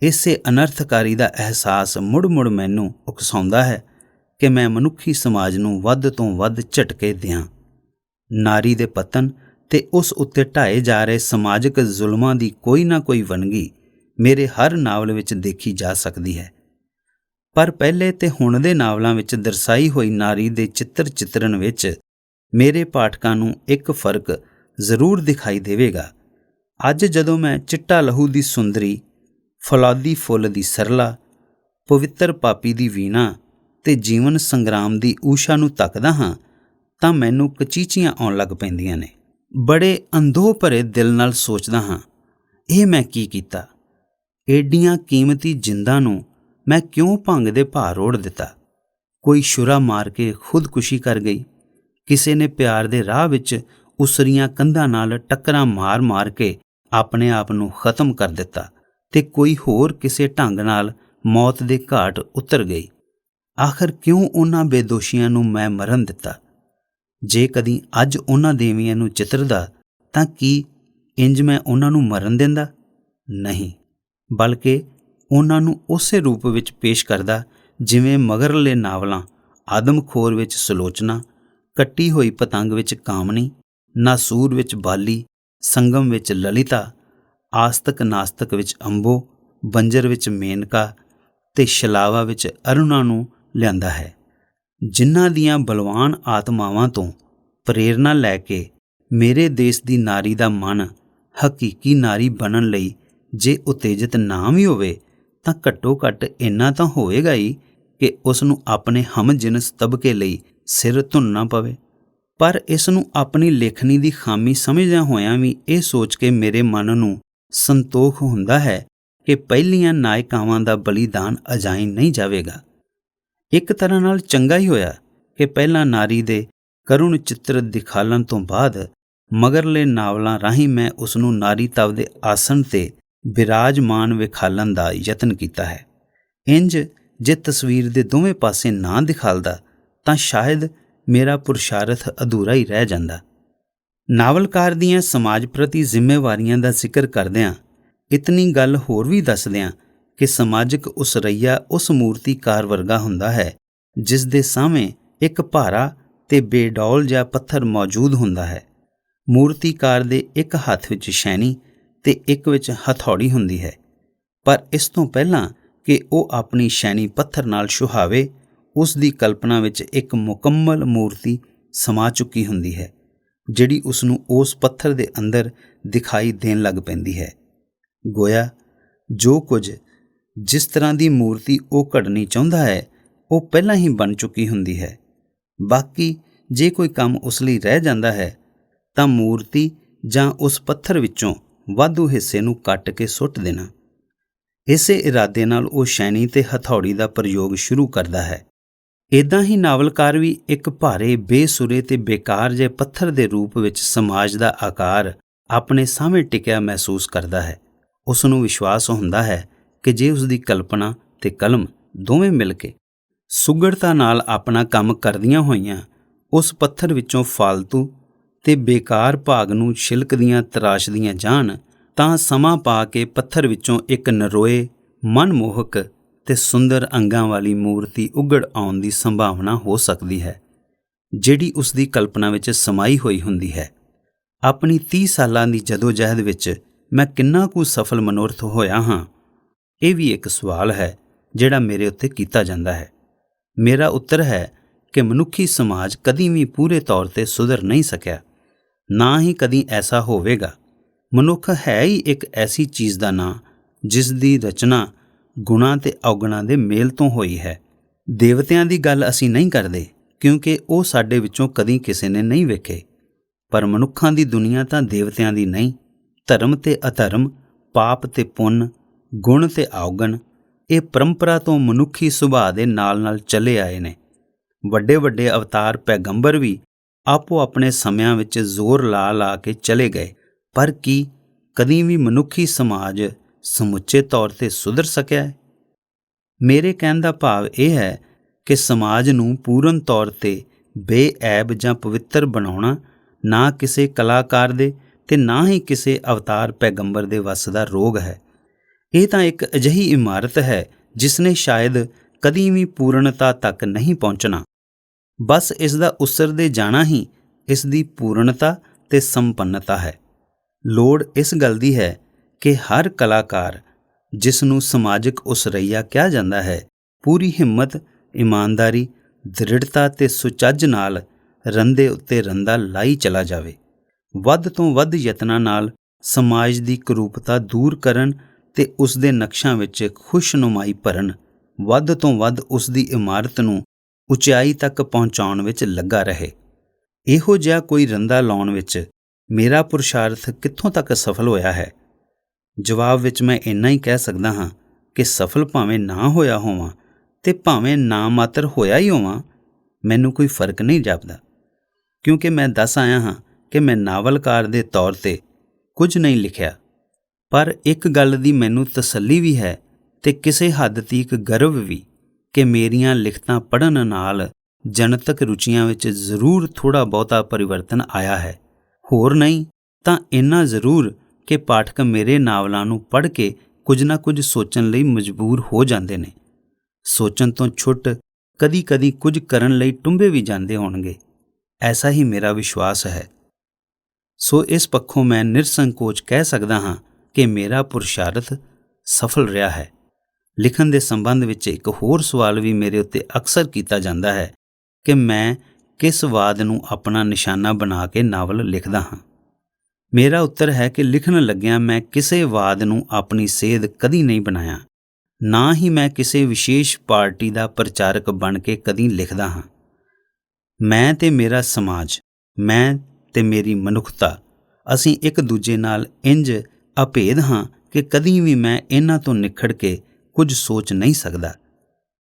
ਇਸੇ ਅਨਰਥਕਾਰੀ ਦਾ ਅਹਿਸਾਸ ਮੁੜ-ਮੁੜ ਮੈਨੂੰ ਉਕਸਾਉਂਦਾ ਹੈ ਕਿ ਮੈਂ ਮਨੁੱਖੀ ਸਮਾਜ ਨੂੰ ਵੱਧ ਤੋਂ ਵੱਧ ਝਟਕੇ ਦਿਆਂ। ਨਾਰੀ ਦੇ ਪਤਨ ਤੇ ਉਸ ਉੱਤੇ ਢਾਏ ਜਾ ਰਹੇ ਸਮਾਜਿਕ ਜ਼ੁਲਮਾਂ ਦੀ ਕੋਈ ਨਾ ਕੋਈ ਵੰਨਗੀ ਮੇਰੇ ਹਰ ਨਾਵਲ ਵਿੱਚ ਦੇਖੀ ਜਾ ਸਕਦੀ ਹੈ। ਪਰ ਪਹਿਲੇ ਤੇ ਹੁਣ ਦੇ ਨਾਵਲਾਂ ਵਿੱਚ ਦਰਸਾਈ ਹੋਈ ਨਾਰੀ ਦੇ ਚਿੱਤਰ ਚਿਤਰਨ ਵਿੱਚ ਮੇਰੇ ਪਾਠਕਾਂ ਨੂੰ ਇੱਕ ਫਰਕ ਜ਼ਰੂਰ ਦਿਖਾਈ ਦੇਵੇਗਾ। ਅੱਜ ਜਦੋਂ ਮੈਂ ਚਿੱਟਾ ਲਹੂ ਦੀ ਸੁੰਦਰੀ, ਫੌਲਾਦੀ ਫੁੱਲ ਦੀ ਸਰਲਾ, ਪਵਿੱਤਰ ਪਾਪੀ ਦੀ ਵੀਣਾ ਅਤੇ ਜੀਵਨ ਸੰਗਰਾਮ ਦੀ ਊਸ਼ਾ ਨੂੰ ਤੱਕਦਾ ਹਾਂ ਤਾਂ ਮੈਨੂੰ ਕਚੀਚੀਆਂ ਆਉਣ ਲੱਗ ਪੈਂਦੀਆਂ ਨੇ। ਬੜੇ ਅੰਦੋਹ ਭਰੇ ਦਿਲ ਨਾਲ ਸੋਚਦਾ ਹਾਂ, ਇਹ ਮੈਂ ਕੀ ਕੀਤਾ? ਏਡੀਆਂ ਕੀਮਤੀ ਜਿੰਦਾਂ ਨੂੰ ਮੈਂ ਕਿਉਂ ਭੰਗ ਦੇ ਭਾਰ ਰੋੜ ਦਿੱਤਾ? ਕੋਈ ਛੁਰਾ ਮਾਰ ਕੇ ਖੁਦਕੁਸ਼ੀ ਕਰ ਗਈ, ਕਿਸੇ ਨੇ ਪਿਆਰ ਦੇ ਰਾਹ ਵਿੱਚ ਉਸਰੀਆਂ ਕੰਧਾਂ ਨਾਲ ਟੱਕਰਾਂ ਮਾਰ ਕੇ ਆਪਣੇ ਆਪ ਨੂੰ ਖਤਮ ਕਰ ਦਿੱਤਾ ਅਤੇ ਕੋਈ ਹੋਰ ਕਿਸੇ ਢੰਗ ਨਾਲ ਮੌਤ ਦੇ ਘਾਟ ਉਤਰ ਗਈ। ਆਖਰ ਕਿਉਂ ਉਹਨਾਂ ਬੇਦੋਸ਼ੀਆਂ ਨੂੰ ਮੈਂ ਮਰਨ ਦਿੱਤਾ? ਜੇ ਕਦੀ ਅੱਜ ਉਹਨਾਂ ਦੇਵੀਆਂ ਨੂੰ ਚਿੱਤਰਦਾ ਤਾਂ ਕੀ ਇੰਜ ਮੈਂ ਉਹਨਾਂ ਨੂੰ ਮਰਨ ਦਿੰਦਾ? ਨਹੀਂ, ਬਲਕਿ ਉਹਨਾਂ ਨੂੰ ਉਸੇ ਰੂਪ ਵਿੱਚ ਪੇਸ਼ ਕਰਦਾ ਜਿਵੇਂ ਮਗਰਲੇ ਨਾਵਲਾਂ ਆਦਮਖੋਰ ਵਿੱਚ ਸੁਲੋਚਨਾ, ਕੱਟੀ ਹੋਈ ਪਤੰਗ ਵਿੱਚ ਕਾਮਨੀ, ਨਾਸੂਰ ਵਿੱਚ ਬਾਲੀ, ਸੰਗਮ ਵਿੱਚ ਲਲਿਤਾ, ਆਸਤਕ ਨਾਸਤਕ ਵਿੱਚ ਅੰਬੋ, ਬੰਜਰ ਵਿੱਚ ਮੇਨਕਾ ਅਤੇ ਸ਼ਲਾਵਾ ਵਿੱਚ ਅਰੁਣਾ ਨੂੰ ਲਿਆਂਦਾ ਹੈ, ਜਿਨ੍ਹਾਂ ਦੀਆਂ ਬਲਵਾਨ ਆਤਮਾਵਾਂ ਤੋਂ ਪ੍ਰੇਰਨਾ ਲੈ ਕੇ ਮੇਰੇ ਦੇਸ਼ ਦੀ ਨਾਰੀ ਦਾ ਮਨ ਹਕੀਕੀ ਨਾਰੀ ਬਣਨ ਲਈ ਜੇ ਉਤੇਜਿਤ ਨਾ ਵੀ ਹੋਵੇ ਤਾਂ ਘੱਟੋ ਘੱਟ ਇੰਨਾ ਤਾਂ ਹੋਵੇਗਾ ਹੀ ਕਿ ਉਸ ਨੂੰ ਆਪਣੇ ਹਮਜਿਨਸ ਤਬਕੇ ਲਈ ਸਿਰ ਧੁੰਨਣਾ ਪਵੇ। ਪਰ ਇਸ ਨੂੰ ਆਪਣੀ ਲੇਖਣੀ ਦੀ ਖਾਮੀ ਸਮਝਦਿਆਂ ਹੋਇਆਂ ਵੀ ਇਹ ਸੋਚ ਕੇ ਮੇਰੇ ਮਨ ਨੂੰ ਸੰਤੋਖ ਹੁੰਦਾ ਹੈ ਕਿ ਪਹਿਲੀਆਂ ਨਾਇਕਾਵਾਂ ਦਾ ਬਲੀਦਾਨ ਅਜਾਈਂ ਨਹੀਂ ਜਾਵੇਗਾ। ਇੱਕ ਤਰ੍ਹਾਂ ਨਾਲ ਚੰਗਾ ਹੀ ਹੋਇਆ ਕਿ ਪਹਿਲਾਂ ਨਾਰੀ ਦੇ ਕਰੁਣ ਚਿੱਤਰ ਦਿਖਾਲਣ ਤੋਂ ਬਾਅਦ ਮਗਰਲੇ ਨਾਵਲਾਂ ਰਾਹੀਂ ਮੈਂ ਉਸ ਨੂੰ ਨਾਰੀ ਤਵ ਦੇ ਆਸਣ 'ਤੇ ਬਿਰਾਜਮਾਨ ਵਿਖਾਲਣ ਦਾ ਯਤਨ ਕੀਤਾ ਹੈ। ਇੰਜ ਜੇ ਤਸਵੀਰ ਦੇ ਦੋਵੇਂ ਪਾਸੇ ਨਾ ਦਿਖਾਲਦਾ ਤਾਂ ਸ਼ਾਇਦ ਮੇਰਾ ਪੁਰਸ਼ਾਰਥ ਅਧੂਰਾ ਹੀ ਰਹਿ ਜਾਂਦਾ। ਨਾਵਲਕਾਰ ਦੀਆਂ ਸਮਾਜ ਪ੍ਰਤੀ ਜ਼ਿੰਮੇਵਾਰੀਆਂ ਦਾ ਜ਼ਿਕਰ ਕਰਦਿਆਂ ਇਤਨੀ ਗੱਲ ਹੋਰ ਵੀ ਦੱਸਦਿਆਂ ਕਿ ਸਮਾਜਿਕ ਉਸਰਈਆ ਉਸ ਮੂਰਤੀਕਾਰ ਵਰਗਾ ਹੁੰਦਾ ਹੈ ਜਿਸ ਦੇ ਸਾਹਮਣੇ ਇੱਕ ਭਾਰਾ ਤੇ ਬੇਡੌਲ ਜਿਹਾ ਪੱਥਰ ਮੌਜੂਦ ਹੁੰਦਾ ਹੈ। ਮੂਰਤੀਕਾਰ ਦੇ ਇੱਕ ਹੱਥ ਵਿੱਚ ਸ਼ੈਣੀ ਤੇ ਇੱਕ ਵਿੱਚ ਹਥੌੜੀ ਹੁੰਦੀ ਹੈ, ਪਰ ਇਸ ਤੋਂ ਪਹਿਲਾਂ ਕਿ ਉਹ ਆਪਣੀ ਸ਼ੈਣੀ ਪੱਥਰ ਨਾਲ ਛੁਹਾਵੇ, ਉਸ ਦੀ ਕਲਪਨਾ ਵਿੱਚ ਇੱਕ ਮੁਕੰਮਲ ਮੂਰਤੀ ਸਮਾ ਚੁੱਕੀ ਹੁੰਦੀ ਹੈ ਜਿਹੜੀ ਉਸ ਨੂੰ ਉਸ ਪੱਥਰ ਦੇ ਅੰਦਰ ਦਿਖਾਈ ਦੇਣ ਲੱਗ ਪੈਂਦੀ ਹੈ। ਗੋਇਆ ਜੋ ਕੁਝ ਜਿਸ ਤਰ੍ਹਾਂ ਦੀ ਮੂਰਤੀ ਉਹ ਘੜਨੀ ਚਾਹੁੰਦਾ ਹੈ ਉਹ ਪਹਿਲਾਂ ਹੀ ਬਣ ਚੁੱਕੀ ਹੁੰਦੀ ਹੈ। ਬਾਕੀ ਜੇ ਕੋਈ ਕੰਮ ਉਸ ਲਈ ਰਹਿ ਜਾਂਦਾ ਹੈ ਤਾਂ ਮੂਰਤੀ ਜਾਂ ਉਸ ਪੱਥਰ ਵਿੱਚੋਂ ਵਾਧੂ ਹਿੱਸੇ ਨੂੰ ਕੱਟ ਕੇ ਸੁੱਟ ਦੇਣਾ। ਇਸੇ ਇਰਾਦੇ ਨਾਲ ਉਹ ਸ਼ੈਣੀ ਤੇ ਹਥੌੜੀ ਦਾ ਪ੍ਰਯੋਗ ਸ਼ੁਰੂ ਕਰਦਾ ਹੈ। ਇੱਦਾਂ ਹੀ ਨਾਵਲਕਾਰ ਵੀ ਇੱਕ ਭਾਰੇ ਬੇਸੁਰੇ ਤੇ ਬੇਕਾਰ ਜਿਹੇ ਪੱਥਰ ਦੇ ਰੂਪ ਵਿੱਚ ਸਮਾਜ ਦਾ ਆਕਾਰ ਆਪਣੇ ਸਾਹਮਣੇ ਟਿਕਿਆ ਮਹਿਸੂਸ ਕਰਦਾ ਹੈ। ਉਸ ਨੂੰ ਵਿਸ਼ਵਾਸ ਹੁੰਦਾ ਹੈ ਕਿ ਜੇ ਉਸ ਦੀ ਕਲਪਨਾ ਤੇ ਕਲਮ ਦੋਵੇਂ ਮਿਲ ਕੇ ਸੁਘੜਤਾ ਨਾਲ ਆਪਣਾ ਕੰਮ ਕਰਦੀਆਂ ਹੋਈਆਂ ਉਸ ਪੱਥਰ ਵਿੱਚੋਂ ਫਾਲਤੂ ਤੇ ਬੇਕਾਰ ਭਾਗ ਨੂੰ ਛਿਲਕਦੀਆਂ ਤਰਾਸ਼ਦੀਆਂ ਜਾਣ ਤਾਂ ਸਮਾਂ ਪਾ ਕੇ ਪੱਥਰ ਵਿੱਚੋਂ ਇੱਕ ਨਰੋਏ, ਮਨਮੋਹਕ ਤੇ ਸੁੰਦਰ ਅੰਗਾਂ ਵਾਲੀ ਮੂਰਤੀ ਉੱਗੜ ਆਉਣ ਦੀ ਸੰਭਾਵਨਾ ਹੋ ਸਕਦੀ ਹੈ ਜਿਹੜੀ ਉਸ ਦੀ ਕਲਪਨਾ ਵਿੱਚ ਸਮਾਈ ਹੋਈ ਹੁੰਦੀ ਹੈ। ਆਪਣੀ 30 ਸਾਲਾਂ ਦੀ ਜਦੋਜਹਿਦ ਵਿੱਚ ਮੈਂ ਕਿੰਨਾ ਕੁ ਸਫਲ ਮਨੋਰਥ ਹੋਇਆ ਹਾਂ, ਇਹ ਵੀ ਇੱਕ ਸਵਾਲ ਹੈ ਜਿਹੜਾ ਮੇਰੇ ਉੱਤੇ ਕੀਤਾ ਜਾਂਦਾ ਹੈ। ਮੇਰਾ ਉੱਤਰ ਹੈ ਕਿ ਮਨੁੱਖੀ ਸਮਾਜ ਕਦੀ ਵੀ ਪੂਰੇ ਤੌਰ 'ਤੇ ਸੁਧਰ ਨਹੀਂ ਸਕਿਆ, ਨਾ ਹੀ ਕਦੀ ਐਸਾ ਹੋਵੇਗਾ। ਮਨੁੱਖ ਹੈ ਹੀ ਇੱਕ ਐਸੀ ਚੀਜ਼ ਦਾ ਨਾਂ ਜਿਸ ਦੀ ਰਚਨਾ ਗੁਣਾਂ ਤੇ ਔਗੁਣਾਂ ਦੇ ਮੇਲ ਤੋਂ ਹੋਈ ਹੈ। ਦੇਵਤਿਆਂ ਦੀ ਗੱਲ ਅਸੀਂ ਨਹੀਂ ਕਰਦੇ ਕਿਉਂਕਿ ਉਹ ਸਾਡੇ ਵਿੱਚੋਂ ਕਦੀ ਕਿਸੇ ਨੇ ਨਹੀਂ ਵੇਖੇ, ਪਰ ਮਨੁੱਖਾਂ ਦੀ ਦੁਨੀਆ ਤਾਂ ਦੇਵਤਿਆਂ ਦੀ ਨਹੀਂ। ਧਰਮ ਤੇ ਅਧਰਮ, ਪਾਪ ਤੇ ਪੁੰਨ, ਗੁਣ ਤੇ ਔਗਣ, ਇਹ ਪਰੰਪਰਾ ਤੋਂ ਮਨੁੱਖੀ ਸੁਭਾਅ ਦੇ ਨਾਲ ਚੱਲੇ ਆਏ ਨੇ। ਵੱਡੇ ਵੱਡੇ ਅਵਤਾਰ ਪੈਗੰਬਰ ਵੀ ਆਪੋ ਆਪਣੇ ਸਮਿਆਂ ਵਿੱਚ ਜ਼ੋਰ ਲਾ ਕੇ ਚਲੇ ਗਏ, ਪਰ ਕੀ ਕਦੀ ਵੀ ਮਨੁੱਖੀ ਸਮਾਜ ਸਮੁੱਚੇ ਤੌਰ 'ਤੇ ਸੁਧਰ ਸਕਿਆ ਹੈ? ਮੇਰੇ ਕਹਿਣ ਦਾ ਭਾਵ ਇਹ ਹੈ ਕਿ ਸਮਾਜ ਨੂੰ ਪੂਰਨ ਤੌਰ 'ਤੇ ਬੇਐਬ ਜਾਂ ਪਵਿੱਤਰ ਬਣਾਉਣਾ ਨਾ ਕਿਸੇ ਕਲਾਕਾਰ ਦੇ ਤੇ ਨਾ ਹੀ ਕਿਸੇ ਅਵਤਾਰ ਪੈਗੰਬਰ ਦੇ ਵੱਸ ਦਾ ਰੋਗ ਹੈ। ਇਹ ਤਾਂ ਇੱਕ ਅਜਿਹੀ ਇਮਾਰਤ ਹੈ ਜਿਸ ਨੇ ਸ਼ਾਇਦ ਕਦੀ ਵੀ ਪੂਰਨਤਾ ਤੱਕ ਨਹੀਂ ਪਹੁੰਚਣਾ। ਬਸ ਇਸ ਦਾ ਉਸਰਦੇ ਜਾਣਾ ਹੀ ਇਸ ਦੀ ਪੂਰਨਤਾ ਤੇ ਸੰਪੰਨਤਾ ਹੈ। ਲੋੜ ਇਸ ਗੱਲ ਦੀ ਹੈ ਕਿ ਹਰ ਕਲਾਕਾਰ, ਜਿਸ ਨੂੰ ਸਮਾਜਿਕ ਉਸਰਈਆ ਕਿਹਾ ਜਾਂਦਾ ਹੈ, ਪੂਰੀ ਹਿੰਮਤ, ਇਮਾਨਦਾਰੀ, ਦ੍ਰਿੜਤਾ ਤੇ ਸੁਚੱਜ ਨਾਲ ਰੰਦੇ ਉੱਤੇ ਰੰਦਾ ਲਾਈ ਚਲਾ ਜਾਵੇ। ਵੱਧ ਤੋਂ ਵੱਧ ਯਤਨਾਂ ਨਾਲ ਸਮਾਜ ਦੀ ਕੁਰੂਪਤਾ ਦੂਰ ਕਰਨ ਤੇ ਉਸ ਦੇ ਨਕਸ਼ਾਂ ਵਿੱਚ ਖੁਸ਼ਨੁਮਾਈ ਭਰਨ, ਵੱਧ ਤੋਂ ਵੱਧ ਉਸ ਦੀ ਇਮਾਰਤ ਨੂੰ ਉਚਾਈ ਤੱਕ ਪਹੁੰਚਾਉਣ ਵਿੱਚ ਲੱਗਾ ਰਹੇ। ਇਹੋ ਜਿਹਾ ਕੋਈ ਰੰਦਾ ਲਾਉਣ ਵਿੱਚ ਮੇਰਾ ਪੁਰਸ਼ਾਰਥ ਕਿੱਥੋਂ ਤੱਕ ਸਫਲ ਹੋਇਆ ਹੈ? ਜਵਾਬ ਵਿੱਚ ਮੈਂ ਇੰਨਾ ਹੀ ਕਹਿ ਸਕਦਾ ਹਾਂ ਕਿ ਸਫਲ ਭਾਵੇਂ ਨਾ ਹੋਇਆ ਹੋਵਾਂ ਤੇ ਭਾਵੇਂ ਨਾ ਮਾਤਰ ਹੋਇਆ ਹੀ ਹੋਵਾਂ, ਮੈਨੂੰ ਕੋਈ ਫਰਕ ਨਹੀਂ ਜਾਪਦਾ, ਕਿਉਂਕਿ ਮੈਂ ਦੱਸ ਆਇਆ ਹਾਂ ਕਿ ਮੈਂ ਨਾਵਲਕਾਰ ਦੇ ਤੌਰ 'ਤੇ ਕੁਝ ਨਹੀਂ ਲਿਖਿਆ। ਪਰ ਇੱਕ ਗੱਲ ਦੀ ਮੈਨੂੰ ਤਸੱਲੀ ਵੀ ਹੈ ਤੇ ਕਿਸੇ ਹੱਦ ਤੀਕ ਗਰਵ ਵੀ ਕਿ ਮੇਰੀਆਂ ਲਿਖਤਾਂ ਪੜ੍ਹਨ ਨਾਲ ਜਨਤਕ ਰੁਚੀਆਂ ਵਿੱਚ ਜ਼ਰੂਰ ਥੋੜ੍ਹਾ ਬਹੁਤਾ ਪਰਿਵਰਤਨ ਆਇਆ ਹੈ। ਹੋਰ ਨਹੀਂ ਤਾਂ ਇੰਨਾ ਜ਼ਰੂਰ ਕਿ ਪਾਠਕ ਮੇਰੇ ਨਾਵਲਾਂ ਨੂੰ ਪੜ੍ਹ ਕੇ ਕੁਝ ਨਾ ਕੁਝ ਸੋਚਣ ਲਈ ਮਜਬੂਰ ਹੋ ਜਾਂਦੇ ਨੇ। ਸੋਚਣ ਤੋਂ ਛੁੱਟ ਕਦੀ ਕੁਝ ਕਰਨ ਲਈ ਟੁੰਬੇ ਵੀ ਜਾਂਦੇ ਹੋਣਗੇ, ਐਸਾ ਹੀ ਮੇਰਾ ਵਿਸ਼ਵਾਸ ਹੈ। ਸੋ ਇਸ ਪੱਖੋਂ ਮੈਂ ਨਿਰਸੰਕੋਚ ਕਹਿ ਸਕਦਾ ਹਾਂ ਕਿ ਮੇਰਾ ਪੁਰਸ਼ਾਰਥ ਸਫਲ ਰਿਹਾ ਹੈ। ਲਿਖਣ ਦੇ ਸੰਬੰਧ ਵਿੱਚ ਇੱਕ ਹੋਰ ਸਵਾਲ ਵੀ ਮੇਰੇ ਉੱਤੇ ਅਕਸਰ ਕੀਤਾ ਜਾਂਦਾ ਹੈ ਕਿ ਮੈਂ ਕਿਸ ਵਾਦ ਨੂੰ ਆਪਣਾ ਨਿਸ਼ਾਨਾ ਬਣਾ ਕੇ ਨਾਵਲ ਲਿਖਦਾ ਹਾਂ। ਮੇਰਾ ਉੱਤਰ ਹੈ ਕਿ ਲਿਖਣ ਲੱਗਿਆਂ ਮੈਂ ਕਿਸੇ ਵਾਦ ਨੂੰ ਆਪਣੀ ਸੇਧ ਕਦੀ ਨਹੀਂ ਬਣਾਇਆ, ਨਾ ਹੀ ਮੈਂ ਕਿਸੇ ਵਿਸ਼ੇਸ਼ ਪਾਰਟੀ ਦਾ ਪ੍ਰਚਾਰਕ ਬਣ ਕੇ ਕਦੀ ਲਿਖਦਾ ਹਾਂ। ਮੈਂ ਤੇ ਮੇਰਾ ਸਮਾਜ, ਮੈਂ ਤੇ ਮੇਰੀ ਮਨੁੱਖਤਾ, ਅਸੀਂ ਇੱਕ ਦੂਜੇ ਨਾਲ ਇੰਜ ਅਭੇਦ ਹਾਂ ਕਿ ਕਦੀ ਵੀ ਮੈਂ ਇਹਨਾਂ ਤੋਂ ਨਿਖੜ ਕੇ ਕੁਝ ਸੋਚ ਨਹੀਂ ਸਕਦਾ।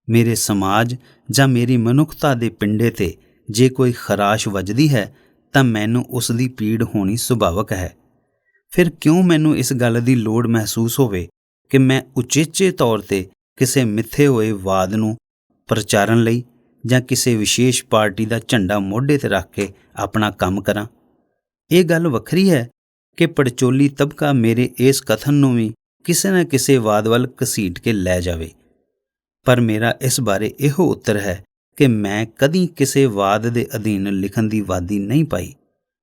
ਮੇਰੇ ਸਮਾਜ ਜਾਂ ਮੇਰੀ ਮਨੁੱਖਤਾ ਦੇ ਪਿੰਡੇ 'ਤੇ ਜੇ ਕੋਈ ਖਰਾਸ਼ ਵੱਜਦੀ ਹੈ ਤਾਂ ਮੈਨੂੰ ਉਸ ਦੀ ਪੀੜ ਹੋਣੀ ਸੁਭਾਵਕ ਹੈ। ਫਿਰ ਕਿਉਂ ਮੈਨੂੰ ਇਸ ਗੱਲ ਦੀ ਲੋੜ ਮਹਿਸੂਸ ਹੋਵੇ ਕਿ ਮੈਂ ਉਚੇਚੇ ਤੌਰ 'ਤੇ ਕਿਸੇ ਮਿੱਥੇ ਹੋਏ ਵਾਦ ਨੂੰ ਪ੍ਰਚਾਰਨ ਲਈ ਜਾਂ ਕਿਸੇ ਵਿਸ਼ੇਸ਼ ਪਾਰਟੀ ਦਾ ਝੰਡਾ ਮੋਢੇ 'ਤੇ ਰੱਖ ਕੇ ਆਪਣਾ ਕੰਮ ਕਰਾਂ। ਇਹ ਗੱਲ ਵੱਖਰੀ ਹੈ ਕਿ ਪੜਚੋਲੀ ਤਬਕਾ ਮੇਰੇ ਇਸ ਕਥਨ ਨੂੰ ਵੀ ਕਿਸੇ ਨਾ ਕਿਸੇ ਵਾਦ ਵੱਲ ਘਸੀਟ ਕੇ ਲੈ ਜਾਵੇ। ਪਰ ਮੇਰਾ ਇਸ ਬਾਰੇ ਇਹੋ ਉੱਤਰ ਹੈ ਕਿ ਮੈਂ ਕਦੀ ਕਿਸੇ ਵਾਦ ਦੇ ਅਧੀਨ ਲਿਖਣ ਦੀ ਵਾਦੀ ਨਹੀਂ ਪਾਈ।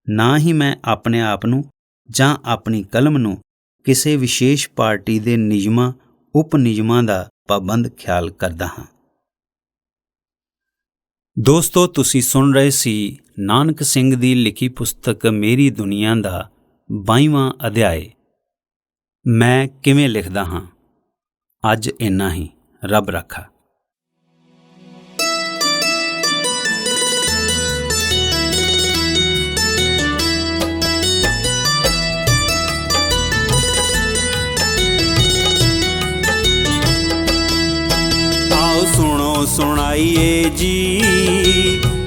ਨਾ ਹੀ ਮੈਂ ਆਪਣੇ ਆਪ ਨੂੰ ਜਾਂ ਆਪਣੀ ਕਲਮ ਨੂੰ ਕਿਸੇ ਵਿਸ਼ੇਸ਼ ਪਾਰਟੀ ਦੇ ਨਿਯਮਾਂ ਉਪ ਨਿਯਮਾਂ ਦਾ ਪਾਬੰਦ ਖਿਆਲ ਕਰਦਾ ਹਾਂ। ਦੋਸਤੋ, ਤੁਸੀਂ ਸੁਣ ਰਹੇ ਸੀ ਨਾਨਕ ਸਿੰਘ ਦੀ ਲਿਖੀ ਪੁਸਤਕ ਮੇਰੀ ਦੁਨੀਆ ਦਾ 22ਵਾਂ ਅਧਿਆਇ, ਮੈਂ ਕਿਵੇਂ ਲਿਖਦਾ ਹਾਂ। ਅੱਜ ਇੰਨਾ ਹੀ। ਰੱਬ ਰਾਖਾ। ਆਓ ਸੁਣੋ ਸੁਣਾਈਏ ਜੀ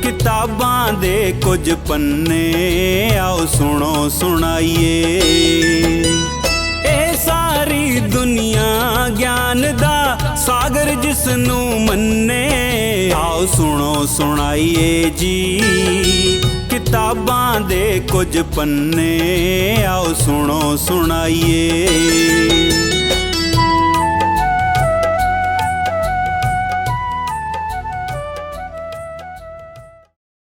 ਕਿਤਾਬਾਂ ਦੇ ਕੁਝ ਪੰਨੇ, ਆਓ ਸੁਣੋ ਸੁਣਾਈਏ। ਇਹ ਸਾਰੀ ਦੁਨੀਆ ਗਿਆਨ ਦਾ ਸਾਗਰ ਜਿਸ ਨੂੰ ਮੰਨੇ, ਆਓ ਸੁਣੋ ਸੁਣਾਈਏ ਜੀ ਕਿਤਾਬਾਂ ਦੇ ਕੁਝ ਪੰਨੇ, ਆਓ ਸੁਣੋ ਸੁਣਾਈਏ।